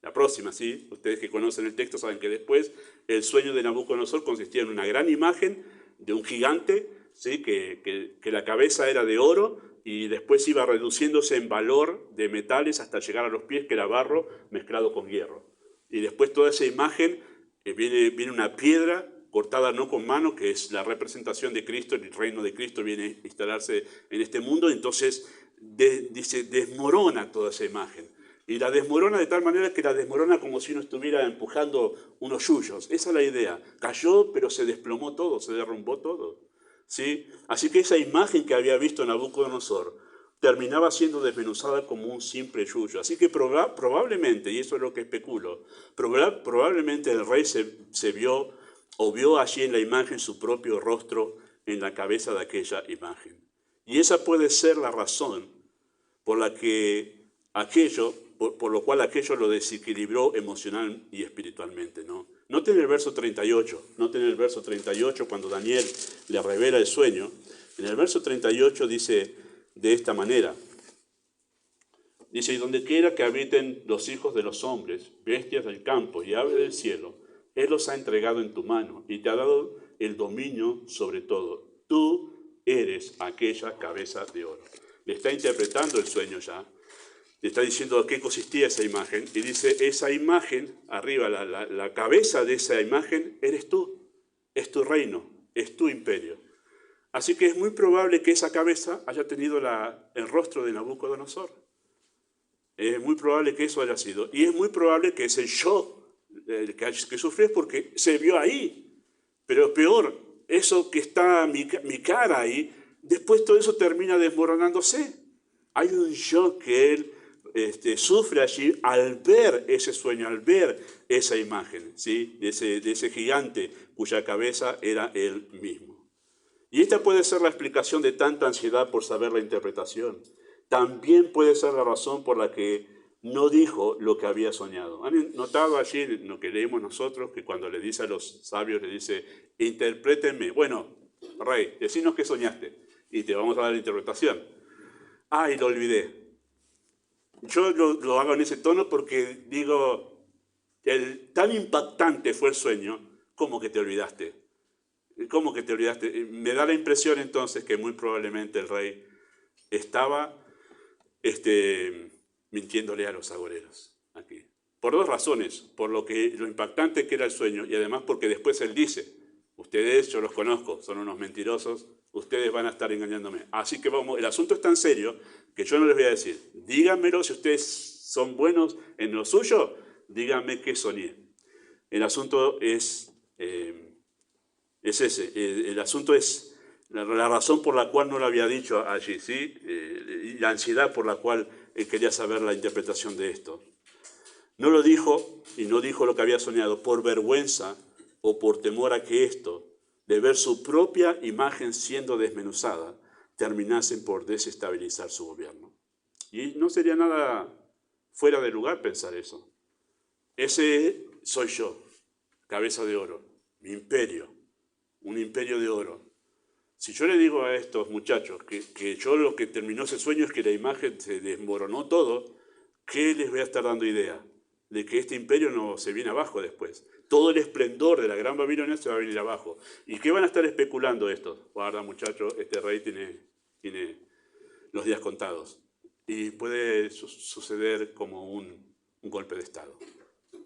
la próxima, ¿sí? Ustedes que conocen el texto saben que después el sueño de Nabucodonosor consistía en una gran imagen de un gigante, ¿sí? que la cabeza era de oro y después iba reduciéndose en valor de metales hasta llegar a los pies, que era barro mezclado con hierro. Y después toda esa imagen, viene una piedra cortada no con mano, que es la representación de Cristo, el reino de Cristo viene a instalarse en este mundo, entonces dice, desmorona toda esa imagen. Y la desmorona de tal manera que la desmorona como si uno estuviera empujando unos yuyos. Esa es la idea. Cayó, pero se desplomó todo, se derrumbó todo, ¿sí? Así que esa imagen que había visto Nabucodonosor terminaba siendo desmenuzada como un simple yuyo. Así que probablemente, y eso es lo que especulo, probablemente el rey se vio o vio allí en la imagen su propio rostro en la cabeza de aquella imagen. Y esa puede ser la razón por la que por lo cual aquello lo desequilibró emocional y espiritualmente, ¿no? Noten el verso 38, cuando Daniel le revela el sueño. En el verso 38 dice de esta manera, dice, y donde quiera que habiten los hijos de los hombres, bestias del campo y aves del cielo, Él los ha entregado en tu mano y te ha dado el dominio sobre todo. Tú eres aquella cabeza de oro. Le está interpretando el sueño ya. Le está diciendo a qué consistía esa imagen. Y dice, esa imagen, arriba, la cabeza de esa imagen, eres tú. Es tu reino, es tu imperio. Así que es muy probable que esa cabeza haya tenido el rostro de Nabucodonosor. Es muy probable que eso haya sido. Y es muy probable que ese shock que sufrió es porque se vio ahí. Pero peor, eso que está mi cara ahí, después todo eso termina desmoronándose. Hay un shock que él sufre allí al ver ese sueño, al ver esa imagen, ¿sí? de ese gigante cuya cabeza era él mismo. Y esta puede ser la explicación de tanta ansiedad por saber la interpretación. También puede ser la razón por la que no dijo lo que había soñado. ¿Han notado allí en lo que leemos nosotros que cuando le dice a los sabios, le dice, interprétenme? Bueno, rey, decinos qué soñaste y te vamos a dar la interpretación. Ah, y lo olvidé. Yo lo hago en ese tono porque digo, tan impactante fue el sueño, ¿cómo que te olvidaste? ¿Cómo que te olvidaste? Me da la impresión entonces que muy probablemente el rey estaba mintiéndole a los agoreros aquí. Por dos razones, por lo impactante que era el sueño y además porque después él dice, ustedes, yo los conozco, son unos mentirosos, ustedes van a estar engañándome. Así que vamos, el asunto es tan serio que yo no les voy a decir, díganmelo si ustedes son buenos en lo suyo, díganme qué soñé. El asunto es ese, el asunto es la razón por la cual no lo había dicho allí, ¿sí? Y la ansiedad por la cual quería saber la interpretación de esto. No lo dijo y no dijo lo que había soñado por vergüenza o por temor a que esto, de ver su propia imagen siendo desmenuzada, terminasen por desestabilizar su gobierno. Y no sería nada fuera de lugar pensar eso. Ese soy yo, cabeza de oro, mi imperio, un imperio de oro. Si yo le digo a estos muchachos que yo lo que terminó ese sueño es que la imagen se desmoronó todo, ¿qué les voy a estar dando idea? De que este imperio no se viene abajo después. Todo el esplendor de la Gran Babilonia se va a venir abajo. ¿Y qué van a estar especulando estos? Guarda, muchachos, este rey tiene los días contados. Y puede suceder como un golpe de Estado.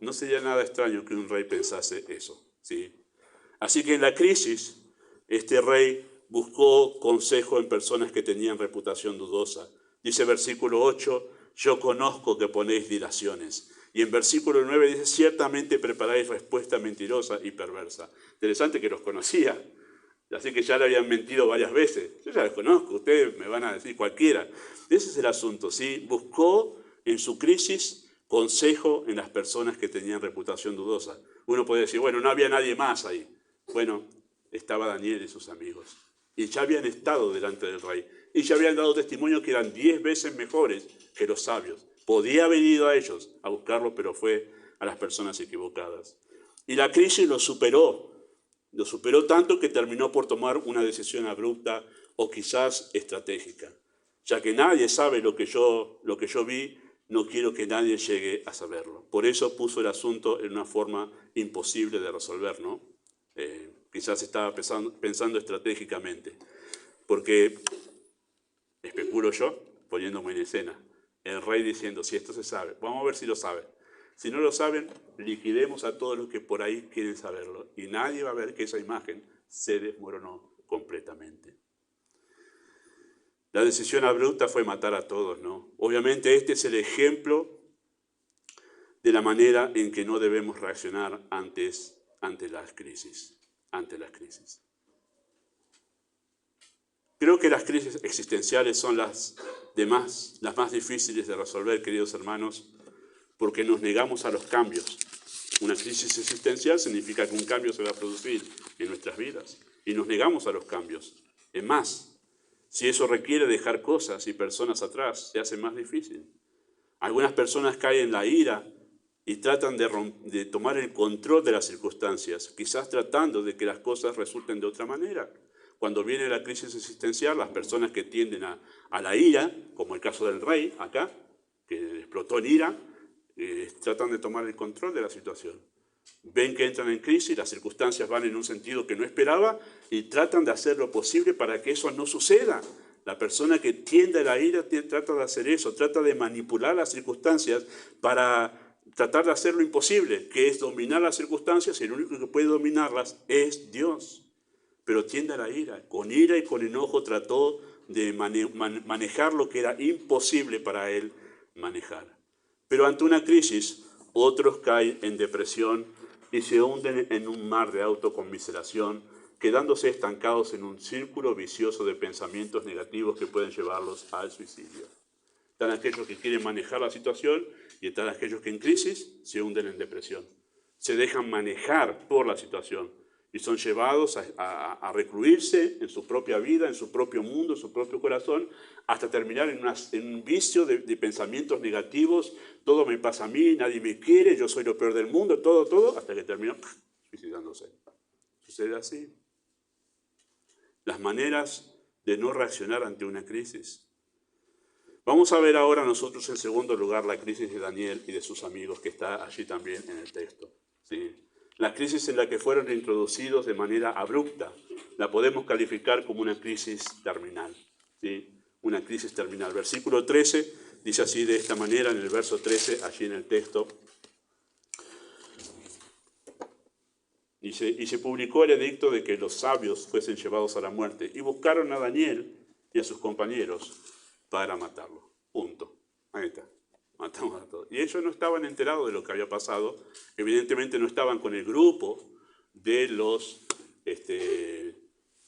No sería nada extraño que un rey pensase eso, ¿sí? Así que en la crisis, este rey buscó consejo en personas que tenían reputación dudosa. Dice versículo 8, yo conozco que ponéis dilaciones. Y en versículo 9 dice, ciertamente preparáis respuesta mentirosa y perversa. Interesante que los conocía. Así que ya le habían mentido varias veces. Yo ya los conozco, ustedes me van a decir cualquiera. Ese es el asunto, ¿sí? Buscó en su crisis consejo en las personas que tenían reputación dudosa. Uno puede decir, bueno, no había nadie más ahí. Bueno, estaba Daniel y sus amigos. Y ya habían estado delante del rey. Y ya habían dado testimonio que eran 10 veces mejores que los sabios. Podía haber ido a ellos a buscarlo, pero fue a las personas equivocadas. Y la crisis lo superó. Lo superó tanto que terminó por tomar una decisión abrupta o quizás estratégica. Ya que nadie sabe lo que yo vi, no quiero que nadie llegue a saberlo. Por eso puso el asunto en una forma imposible de resolver, ¿no? Quizás estaba pensando estratégicamente. Porque, especulo yo, poniéndome en escena, el rey diciendo, si esto se sabe, vamos a ver si lo saben. Si no lo saben, liquidemos a todos los que por ahí quieren saberlo. Y nadie va a ver que esa imagen se desmoronó completamente. La decisión abrupta fue matar a todos, ¿no? Obviamente este es el ejemplo de la manera en que no debemos reaccionar ante las crisis. Creo que las crisis existenciales son las más difíciles de resolver, queridos hermanos, porque nos negamos a los cambios. Una crisis existencial significa que un cambio se va a producir en nuestras vidas y nos negamos a los cambios. Es más, si eso requiere dejar cosas y personas atrás, se hace más difícil. Algunas personas caen en la ira y tratan de tomar el control de las circunstancias, quizás tratando de que las cosas resulten de otra manera. Cuando viene la crisis existencial, las personas que tienden a la ira, como el caso del rey acá, que explotó en ira, tratan de tomar el control de la situación. Ven que entran en crisis, las circunstancias van en un sentido que no esperaba y tratan de hacer lo posible para que eso no suceda. La persona que tiende a la ira trata de hacer eso, trata de manipular las circunstancias para tratar de hacer lo imposible, que es dominar las circunstancias, y el único que puede dominarlas es Dios. Pero tiende a la ira. Con ira y con enojo trató de manejar lo que era imposible para él manejar. Pero ante una crisis, otros caen en depresión y se hunden en un mar de autoconmiseración, quedándose estancados en un círculo vicioso de pensamientos negativos que pueden llevarlos al suicidio. Están aquellos que quieren manejar la situación y están aquellos que en crisis se hunden en depresión. Se dejan manejar por la situación y son llevados a recluirse en su propia vida, en su propio mundo, en su propio corazón, hasta terminar en un vicio de pensamientos negativos. Todo me pasa a mí, nadie me quiere, yo soy lo peor del mundo, todo, hasta que terminan suicidándose. Sucede así. Las maneras de no reaccionar ante una crisis. Vamos a ver ahora nosotros en segundo lugar la crisis de Daniel y de sus amigos, que está allí también en el texto. ¿Sí? La crisis en la que fueron introducidos de manera abrupta, la podemos calificar como una crisis terminal. ¿Sí? Una crisis terminal. Versículo 13 dice así de esta manera, en el verso 13, allí en el texto. Dice, y se publicó el edicto de que los sabios fuesen llevados a la muerte, y buscaron a Daniel y a sus compañeros para matarlo. Punto. Ahí está. Matamos a todos. Y ellos no estaban enterados de lo que había pasado. Evidentemente no estaban con el grupo de los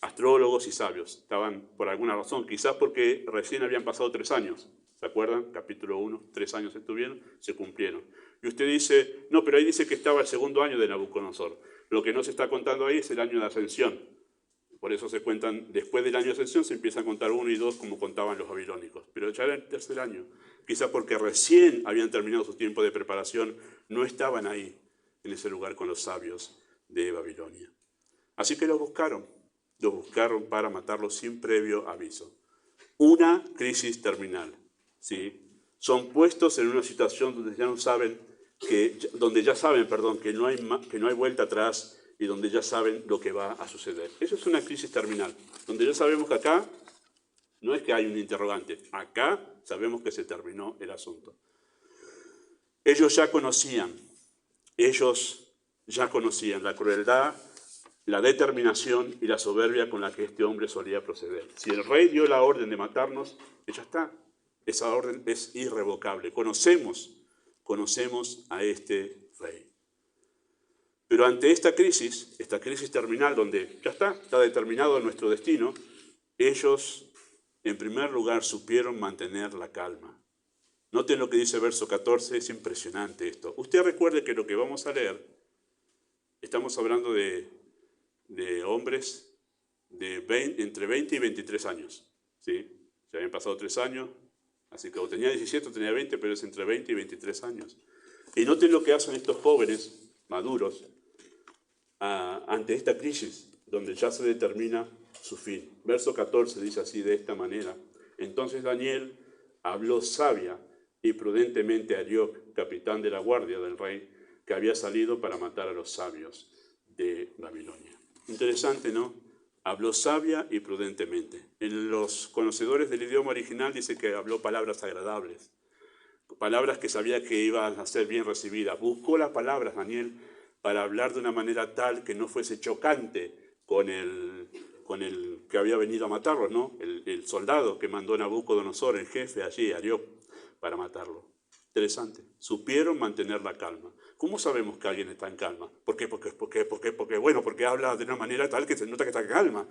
astrólogos y sabios. Estaban por alguna razón, quizás porque recién habían pasado 3 años. ¿Se acuerdan? Capítulo 1, 3 años estuvieron, se cumplieron. Y usted dice, no, pero ahí dice que estaba el segundo año de Nabucodonosor. Lo que no se está contando ahí es el año de ascensión. Por eso se cuentan, después del año de ascensión se empieza a contar 1 y 2 como contaban los babilónicos. Pero ya era el tercer año. Quizá porque recién habían terminado su tiempo de preparación, no estaban ahí, en ese lugar con los sabios de Babilonia. Así que los buscaron para matarlos sin previo aviso. Una crisis terminal. ¿Sí? Son puestos en una situación donde ya saben que no hay vuelta atrás y donde ya saben lo que va a suceder. Eso es una crisis terminal, donde ya sabemos que acá no es que hay un interrogante, acá sabemos que se terminó el asunto. Ellos ya conocían la crueldad la determinación y la soberbia con la que este hombre solía proceder. Si el rey dio la orden de matarnos, ya está. Esa orden es irrevocable. Conocemos a este rey. Pero ante esta crisis terminal, donde ya está determinado nuestro destino, ellos, en primer lugar, supieron mantener la calma. Noten lo que dice el verso 14, es impresionante esto. Usted recuerde que lo que vamos a leer, estamos hablando de hombres entre 20 y 23 años. ¿Sí? Ya habían pasado 3 años, así que o tenía 17 o tenía 20, pero es entre 20 y 23 años. Y noten lo que hacen estos jóvenes maduros ante esta crisis, donde ya se determina su fin. Verso 14 dice así, de esta manera: entonces Daniel habló sabia y prudentemente a Arioc, capitán de la guardia del rey, que había salido para matar a los sabios de Babilonia. Interesante, ¿no? Habló sabia y prudentemente. En los conocedores del idioma original dice que habló palabras agradables, palabras que sabía que iban a ser bien recibidas. Buscó las palabras, Daniel, para hablar de una manera tal que no fuese chocante con el que había venido a matarlos, ¿no? El soldado que mandó Nabucodonosor, el jefe allí, Arioc, para matarlo. Interesante. Supieron mantener la calma. ¿Cómo sabemos que alguien está en calma? ¿Por qué? Bueno, porque habla de una manera tal que se nota que está en calma.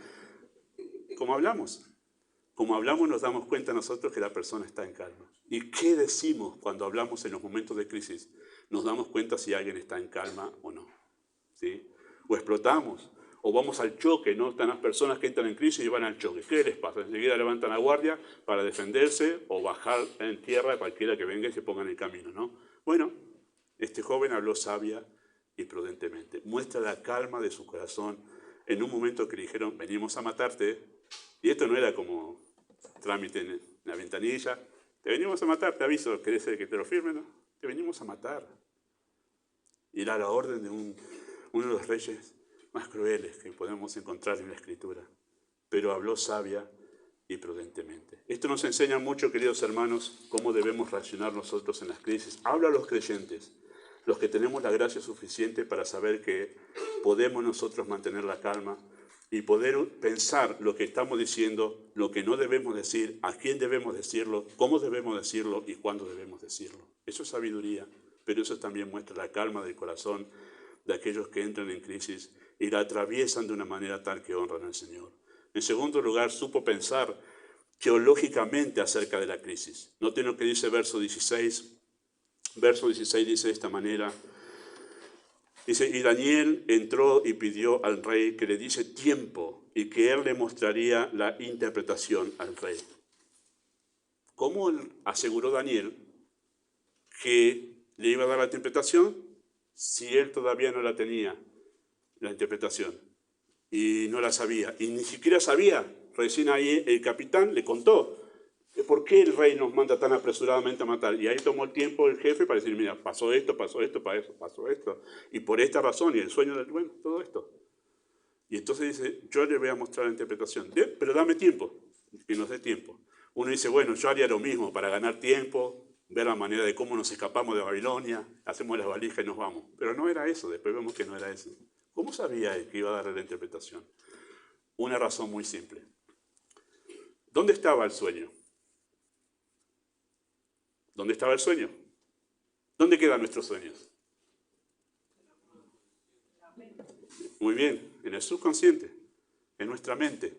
¿Cómo hablamos? Como hablamos nos damos cuenta nosotros que la persona está en calma. ¿Y qué decimos cuando hablamos en los momentos de crisis? Nos damos cuenta si alguien está en calma o no. ¿Sí? O explotamos, o vamos al choque, ¿no? Están las personas que entran en crisis y van al choque. ¿Qué les pasa? Enseguida levantan la guardia para defenderse o bajar en tierra a cualquiera que venga y se ponga en el camino, ¿no? Bueno, este joven habló sabia y prudentemente. Muestra la calma de su corazón en un momento que le dijeron, venimos a matarte. Y esto no era como trámite en la ventanilla. Te venimos a matar, te aviso, ¿querés que te lo firme? ¿No? Te venimos a matar. Y era la orden de uno de los reyes más crueles que podemos encontrar en la Escritura. Pero habló sabia y prudentemente. Esto nos enseña mucho, queridos hermanos, cómo debemos reaccionar nosotros en las crisis. Habla a los creyentes, los que tenemos la gracia suficiente para saber que podemos nosotros mantener la calma y poder pensar lo que estamos diciendo, lo que no debemos decir, a quién debemos decirlo, cómo debemos decirlo y cuándo debemos decirlo. Eso es sabiduría, pero eso también muestra la calma del corazón de aquellos que entran en crisis y la atraviesan de una manera tal que honran al Señor. En segundo lugar, supo pensar teológicamente acerca de la crisis. Noten lo que dice verso 16. Verso 16 dice de esta manera, dice, y Daniel entró y pidió al rey que le diese tiempo y que él le mostraría la interpretación al rey. ¿Cómo aseguró Daniel que le iba a dar la interpretación si él todavía no la tenía, la interpretación? Y no la sabía, y ni siquiera sabía. Recién ahí el capitán le contó, ¿por qué el rey nos manda tan apresuradamente a matar? Y ahí tomó el tiempo el jefe para decir, mira, pasó esto, pasó esto, y por esta razón, y el sueño del bueno, todo esto. Y entonces dice, yo le voy a mostrar la interpretación, pero dame tiempo, que nos dé tiempo. Uno dice, bueno, yo haría lo mismo para ganar tiempo, ver la manera de cómo nos escapamos de Babilonia, hacemos las valijas y nos vamos. Pero no era eso, después vemos que no era eso. ¿Cómo sabía él que iba a darle la interpretación? Una razón muy simple. ¿Dónde estaba el sueño? ¿Dónde estaba el sueño? ¿Dónde quedan nuestros sueños? Muy bien, en el subconsciente, en nuestra mente,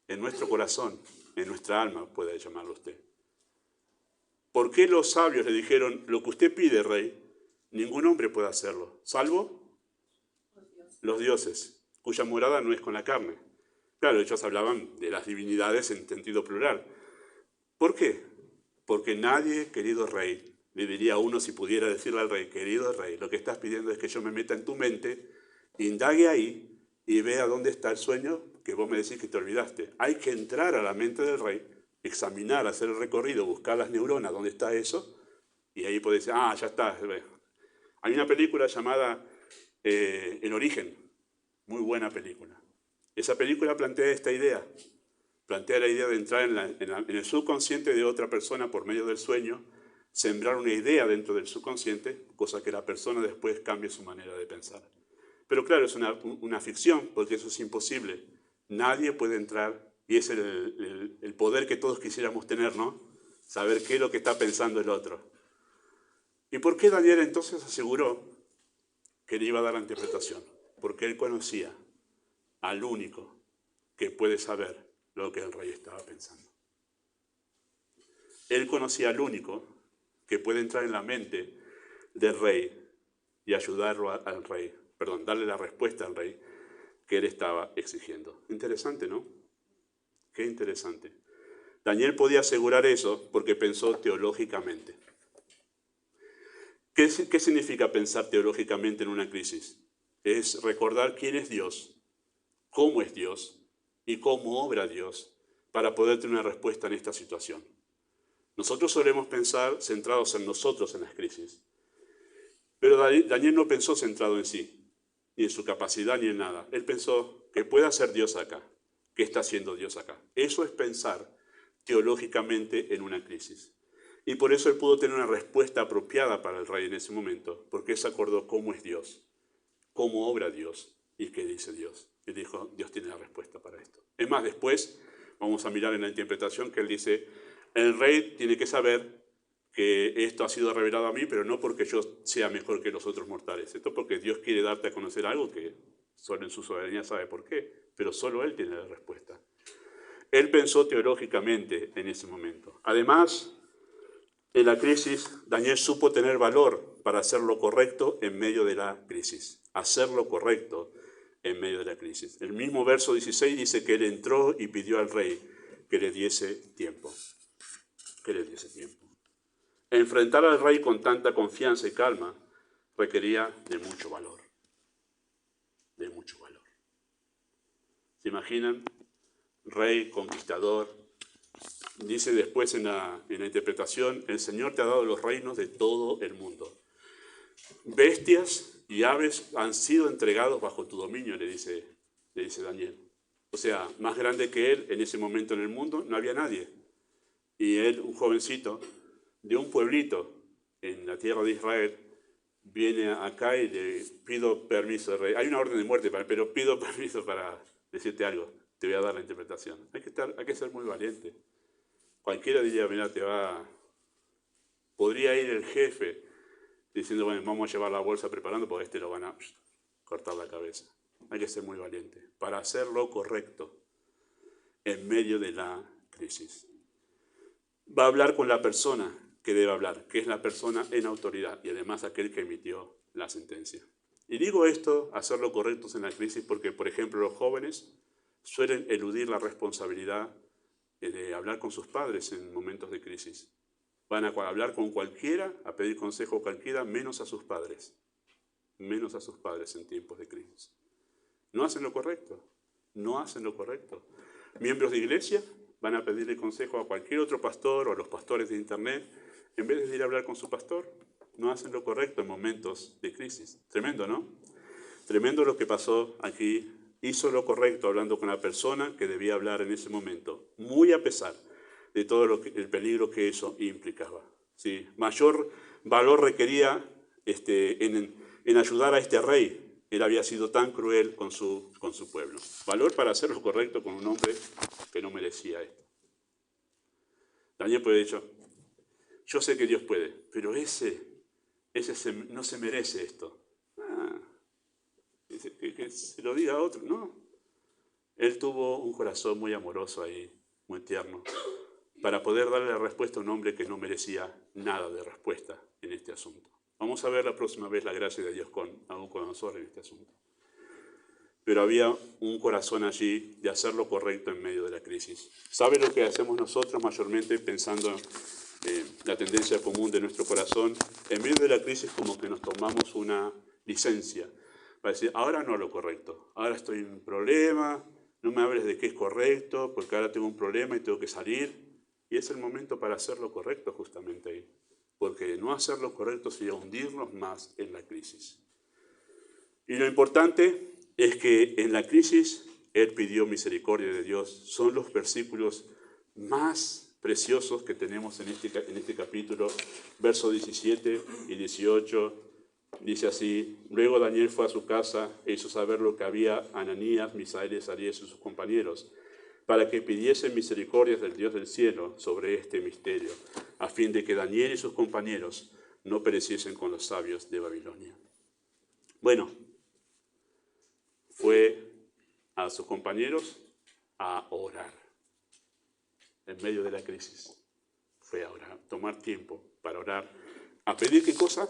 en nuestro corazón, en nuestra alma, puede llamarlo usted. ¿Por qué los sabios le dijeron, lo que usted pide, rey, ningún hombre puede hacerlo, salvo los dioses, cuya morada no es con la carne? Claro, ellos hablaban de las divinidades en sentido plural. ¿Por qué? Porque nadie, querido rey, le diría a uno si pudiera decirle al rey, querido rey, lo que estás pidiendo es que yo me meta en tu mente, indague ahí y vea dónde está el sueño que vos me decís que te olvidaste. Hay que entrar a la mente del rey, examinar, hacer el recorrido, buscar las neuronas, dónde está eso, y ahí podés decir, ya está. Hay una película llamada El Origen, muy buena película. Esa película plantea esta idea. Plantea la idea de entrar en el subconsciente de otra persona por medio del sueño, sembrar una idea dentro del subconsciente, cosa que la persona después cambie su manera de pensar. Pero claro, es una ficción, porque eso es imposible. Nadie puede entrar, y es el poder que todos quisiéramos tener, ¿no? Saber qué es lo que está pensando el otro. ¿Y por qué Daniel entonces aseguró que le iba a dar la interpretación? Porque él conocía al único que puede saber lo que el rey estaba pensando. Él conocía al único que puede entrar en la mente del rey y ayudarlo al rey, darle la respuesta al rey que él estaba exigiendo. Interesante, ¿no? Qué interesante. Daniel podía asegurar eso porque pensó teológicamente. ¿Qué significa pensar teológicamente en una crisis? Es recordar quién es Dios, cómo es Dios y cómo obra Dios para poder tener una respuesta en esta situación. Nosotros solemos pensar centrados en nosotros en las crisis, pero Daniel no pensó centrado en sí, ni en su capacidad, ni en nada. Él pensó que puede hacer Dios acá, que está haciendo Dios acá. Eso es pensar teológicamente en una crisis. Y por eso él pudo tener una respuesta apropiada para el rey en ese momento, porque él se acordó cómo es Dios, cómo obra Dios y qué dice Dios. Él dijo, Dios tiene la respuesta para esto. Es más, después vamos a mirar en la interpretación que él dice, el rey tiene que saber que esto ha sido revelado a mí, pero no porque yo sea mejor que los otros mortales. Esto porque Dios quiere darte a conocer algo que solo en su soberanía sabe por qué, pero solo él tiene la respuesta. Él pensó teológicamente en ese momento. Además, en la crisis, Daniel supo tener valor para hacer lo correcto en medio de la crisis. Hacer lo correcto en medio de la crisis. El mismo verso 16 dice que él entró y pidió al rey que le diese tiempo. Que le diese tiempo. Enfrentar al rey con tanta confianza y calma requería de mucho valor. De mucho valor. ¿Se imaginan? Rey, conquistador. Dice después en la interpretación, el Señor te ha dado los reinos de todo el mundo. Bestias y aves han sido entregados bajo tu dominio, le dice Daniel. O sea, más grande que él en ese momento en el mundo no había nadie. Y él, un jovencito de un pueblito en la tierra de Israel, viene acá y le pido permiso al rey. Hay una orden de muerte, pero pido permiso para decirte algo. Te voy a dar la interpretación. Hay que ser muy valiente. Cualquiera diría, mira, podría ir el jefe diciendo, bueno, vamos a llevar la bolsa preparando porque a este lo van a cortar la cabeza. Hay que ser muy valiente para hacer lo correcto en medio de la crisis. Va a hablar con la persona que debe hablar, que es la persona en autoridad y además aquel que emitió la sentencia. Y digo esto, hacer lo correcto en la crisis, porque, por ejemplo, los jóvenes suelen eludir la responsabilidad de hablar con sus padres en momentos de crisis. Van a hablar con cualquiera, a pedir consejo a cualquiera, menos a sus padres. Menos a sus padres en tiempos de crisis. No hacen lo correcto. No hacen lo correcto. Miembros de iglesia van a pedirle consejo a cualquier otro pastor o a los pastores de internet, en vez de ir a hablar con su pastor. No hacen lo correcto en momentos de crisis. Tremendo, ¿no? Tremendo lo que pasó aquí. Hizo lo correcto hablando con la persona que debía hablar en ese momento, muy a pesar de todo el peligro que eso implicaba. ¿Sí? Mayor valor requería en ayudar a este rey. Él había sido tan cruel con su pueblo. Valor para hacer lo correcto con un hombre que no merecía esto. Daniel puede haber dicho, yo sé que Dios puede, pero ese no se merece esto. Que se lo diga a otro, no. Él tuvo un corazón muy amoroso ahí, muy tierno, para poder darle la respuesta a un hombre que no merecía nada de respuesta en este asunto. Vamos a ver la próxima vez la gracia de Dios aún con nosotros en este asunto. Pero había un corazón allí de hacer lo correcto en medio de la crisis. ¿Sabe lo que hacemos nosotros mayormente pensando en la tendencia común de nuestro corazón? En medio de la crisis como que nos tomamos una licencia para decir, ahora no lo correcto, ahora estoy en un problema, no me hables de qué es correcto, porque ahora tengo un problema y tengo que salir. Y es el momento para hacer lo correcto justamente ahí. Porque no hacer lo correcto sería hundirnos más en la crisis. Y lo importante es que en la crisis él pidió misericordia de Dios. Son los versículos más preciosos que tenemos en este capítulo, versos 17 y 18. Dice así: luego Daniel fue a su casa e hizo saber lo que había a Ananías, Misael, Azarías y sus compañeros, para que pidiesen misericordias del Dios del cielo sobre este misterio, a fin de que Daniel y sus compañeros no pereciesen con los sabios de Babilonia. Bueno, fue a sus compañeros a orar en medio de la crisis. Fue a orar, tomar tiempo para orar. ¿A pedir qué cosa?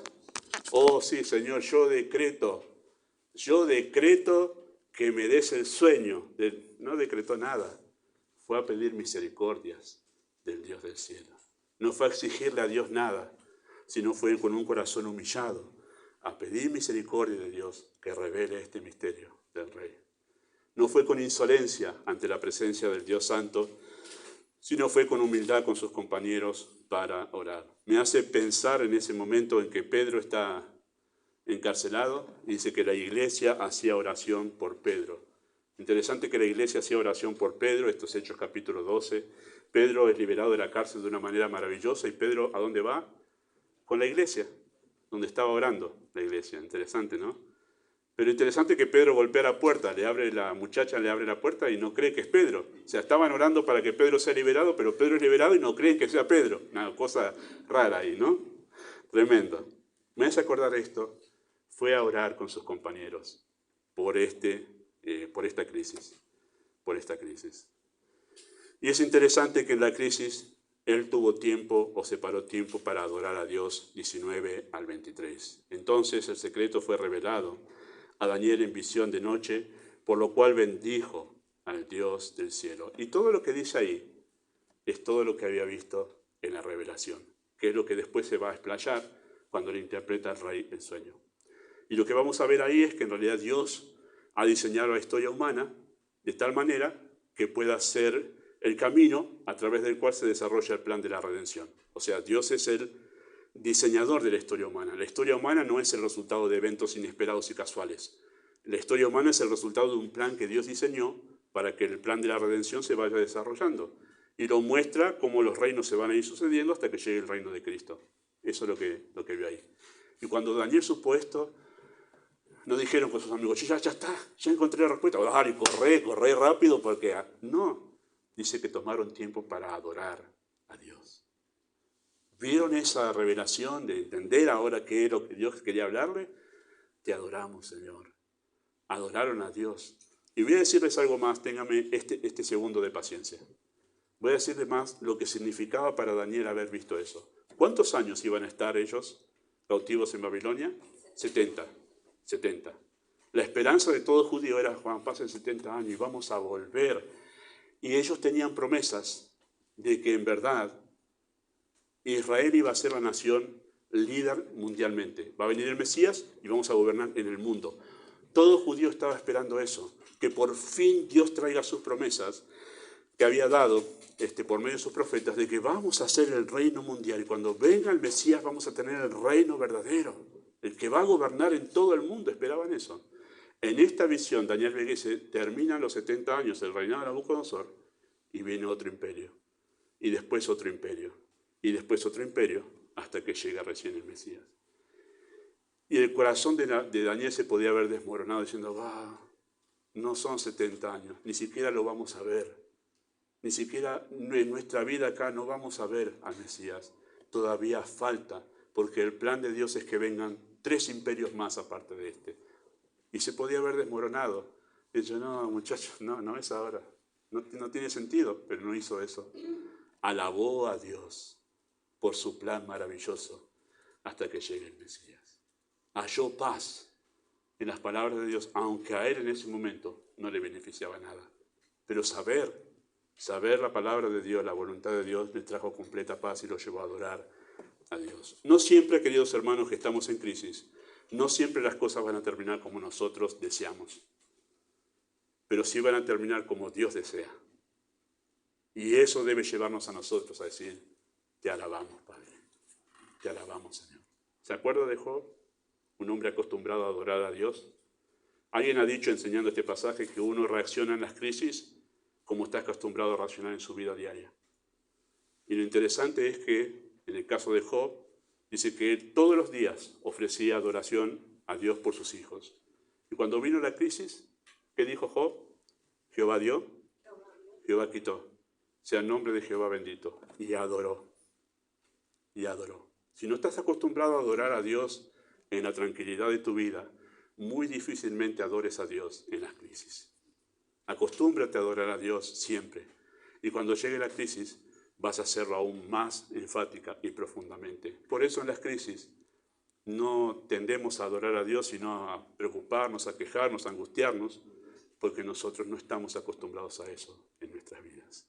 Oh, sí, Señor, yo decreto que me des el sueño. No decretó nada. Fue a pedir misericordias del Dios del cielo. No fue a exigirle a Dios nada, sino fue con un corazón humillado a pedir misericordia de Dios que revele este misterio del Rey. No fue con insolencia ante la presencia del Dios Santo, sino fue con humildad con sus compañeros para orar. Me hace pensar en ese momento en que Pedro está encarcelado, y dice que la iglesia hacía oración por Pedro. Interesante que la iglesia hacía oración por Pedro, esto es Hechos capítulo 12. Pedro es liberado de la cárcel de una manera maravillosa, y Pedro, ¿a dónde va? Con la iglesia, donde estaba orando la iglesia. Interesante, ¿no? Pero interesante que Pedro golpea la puerta, la muchacha le abre la puerta y no cree que es Pedro. O sea, estaban orando para que Pedro sea liberado, pero Pedro es liberado y no creen que sea Pedro. Una cosa rara ahí, ¿no? Tremendo. Me hace acordar esto. Fue a orar con sus compañeros por esta crisis. Y es interesante que en la crisis él tuvo tiempo o separó tiempo para adorar a Dios, 19 al 23. Entonces el secreto fue revelado a Daniel en visión de noche, por lo cual bendijo al Dios del cielo. Y todo lo que dice ahí es todo lo que había visto en la revelación, que es lo que después se va a explayar cuando le interpreta al rey el sueño. Y lo que vamos a ver ahí es que en realidad Dios ha diseñado la historia humana de tal manera que pueda ser el camino a través del cual se desarrolla el plan de la redención. O sea, Dios es el diseñador de la historia humana. La historia humana no es el resultado de eventos inesperados y casuales. La historia humana es el resultado de un plan que Dios diseñó para que el plan de la redención se vaya desarrollando. Y lo muestra cómo los reinos se van a ir sucediendo hasta que llegue el reino de Cristo. Eso es lo que vio ahí. Y cuando Daniel supo esto, no dijeron con sus amigos: ya está, ya encontré la respuesta. Dale, corre rápido, porque no. Dice que tomaron tiempo para adorar a Dios. ¿Vieron esa revelación de entender ahora qué es lo que Dios quería hablarle? Te adoramos, Señor. Adoraron a Dios. Y voy a decirles algo más, ténganme este segundo de paciencia. Voy a decirles más lo que significaba para Daniel haber visto eso. ¿Cuántos años iban a estar ellos cautivos en Babilonia? 70. La esperanza de todo judío era: Juan, pasen 70 años y vamos a volver. Y ellos tenían promesas de que en verdad Israel iba a ser la nación líder mundialmente. Va a venir el Mesías y vamos a gobernar en el mundo. Todo judío estaba esperando eso, que por fin Dios traiga sus promesas que había dado por medio de sus profetas, de que vamos a ser el reino mundial y cuando venga el Mesías vamos a tener el reino verdadero, el que va a gobernar en todo el mundo. Esperaban eso. En esta visión, Daniel ve que se terminan los 70 años del reinado de Nabucodonosor y viene otro imperio, y después otro imperio, y después otro imperio, hasta que llega recién el Mesías. Y el corazón de Daniel se podía haber desmoronado diciendo: no son 70 años, ni siquiera lo vamos a ver, ni siquiera en nuestra vida acá no vamos a ver al Mesías. Todavía falta, porque el plan de Dios es que vengan 3 imperios más aparte de este. Y se podía haber desmoronado. Y yo: no, muchachos, no es ahora. No tiene sentido, pero no hizo eso. Alabó a Dios por su plan maravilloso hasta que llegue el Mesías. Halló paz en las palabras de Dios, aunque a él en ese momento no le beneficiaba nada. Pero saber la palabra de Dios, la voluntad de Dios, le trajo completa paz y lo llevó a adorar a Dios. No siempre, queridos hermanos, que estamos en crisis, no siempre las cosas van a terminar como nosotros deseamos, pero sí van a terminar como Dios desea. Y eso debe llevarnos a nosotros a decir: te alabamos, Padre, te alabamos, Señor. ¿Se acuerda de Job? Un hombre acostumbrado a adorar a Dios. Alguien ha dicho, enseñando este pasaje, que uno reacciona en las crisis como está acostumbrado a reaccionar en su vida diaria. Y lo interesante es que, en el caso de Job, Dice que él todos los días ofrecía adoración a Dios por sus hijos. Y cuando vino la crisis, ¿qué dijo Job? Jehová dio, Jehová quitó. Sea el nombre de Jehová bendito. Y adoró. Y adoró. Si no estás acostumbrado a adorar a Dios en la tranquilidad de tu vida, muy difícilmente adores a Dios en las crisis. Acostúmbrate a adorar a Dios siempre. Y cuando llegue la crisis, vas a hacerlo aún más enfática y profundamente. Por eso en las crisis no tendemos a adorar a Dios, sino a preocuparnos, a quejarnos, a angustiarnos, porque nosotros no estamos acostumbrados a eso en nuestras vidas.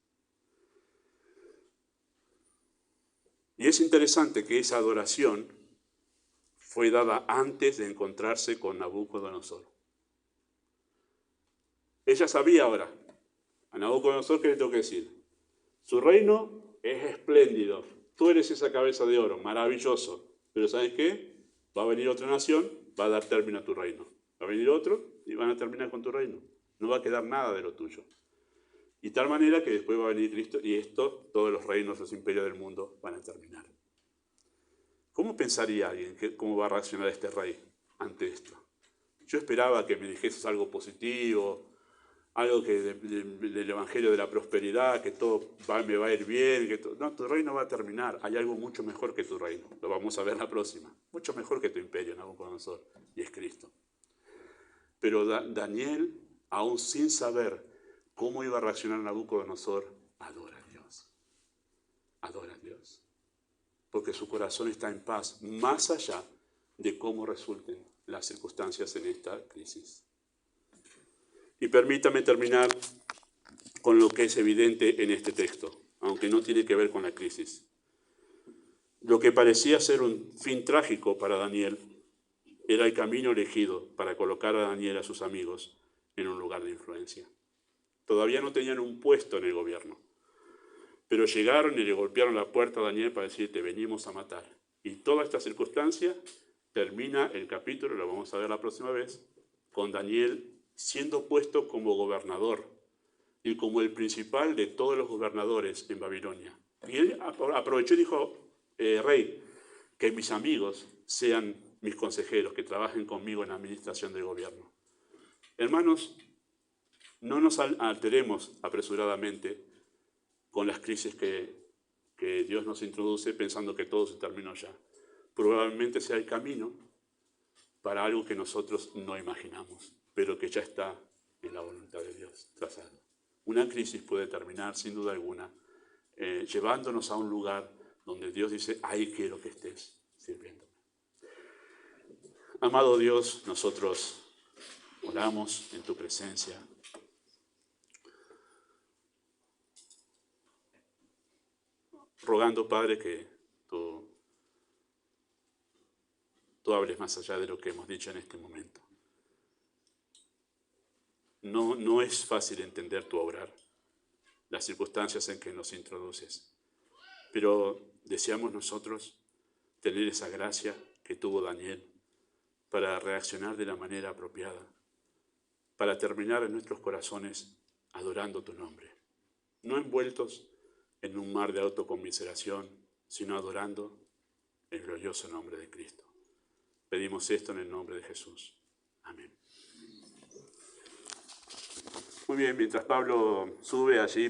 Y es interesante que esa adoración fue dada antes de encontrarse con Nabucodonosor. Ella sabía ahora, a Nabucodonosor, ¿qué le tengo que decir? Su reino es espléndido, tú eres esa cabeza de oro, maravilloso, pero ¿sabes qué? Va a venir otra nación, va a dar término a tu reino. Va a venir otro y van a terminar con tu reino. No va a quedar nada de lo tuyo. Y tal manera que después va a venir Cristo y todos los reinos, los imperios del mundo van a terminar. ¿Cómo pensaría alguien cómo va a reaccionar este rey ante esto? Yo esperaba que me dijeses algo positivo, algo que del Evangelio de la prosperidad, que todo me va a ir bien, no, tu reino va a terminar. Hay algo mucho mejor que tu reino, lo vamos a ver la próxima. Mucho mejor que tu imperio, Nabucodonosor, y es Cristo. Pero Daniel, aún sin saber cómo iba a reaccionar Nabucodonosor, adora a Dios. Adora a Dios. Porque su corazón está en paz, más allá de cómo resulten las circunstancias en esta crisis. Y permítame terminar con lo que es evidente en este texto, aunque no tiene que ver con la crisis. Lo que parecía ser un fin trágico para Daniel era el camino elegido para colocar a Daniel y a sus amigos en un lugar de influencia. Todavía no tenían un puesto en el gobierno, pero llegaron y le golpearon la puerta a Daniel para decir, te venimos a matar. Y toda esta circunstancia termina el capítulo, lo vamos a ver la próxima vez, con Daniel siendo puesto como gobernador y como el principal de todos los gobernadores en Babilonia. Y él aprovechó y dijo, rey, que mis amigos sean mis consejeros, que trabajen conmigo en la administración del gobierno. Hermanos, no nos alteremos apresuradamente con las crisis que Dios nos introduce pensando que todo se terminó ya. Probablemente sea el camino para algo que nosotros no imaginamos, pero que ya está en la voluntad de Dios trazado. Una crisis puede terminar, sin duda alguna, llevándonos a un lugar donde Dios dice, ahí quiero que estés sirviéndome. Amado Dios, nosotros oramos en tu presencia. Rogando, Padre, que tú hables más allá de lo que hemos dicho en este momento. No es fácil entender tu obrar, las circunstancias en que nos introduces, pero deseamos nosotros tener esa gracia que tuvo Daniel para reaccionar de la manera apropiada, para terminar en nuestros corazones adorando tu nombre, no envueltos en un mar de autoconmiseración, sino adorando el glorioso nombre de Cristo. Pedimos esto en el nombre de Jesús. Amén. Muy bien, mientras Pablo sube allí,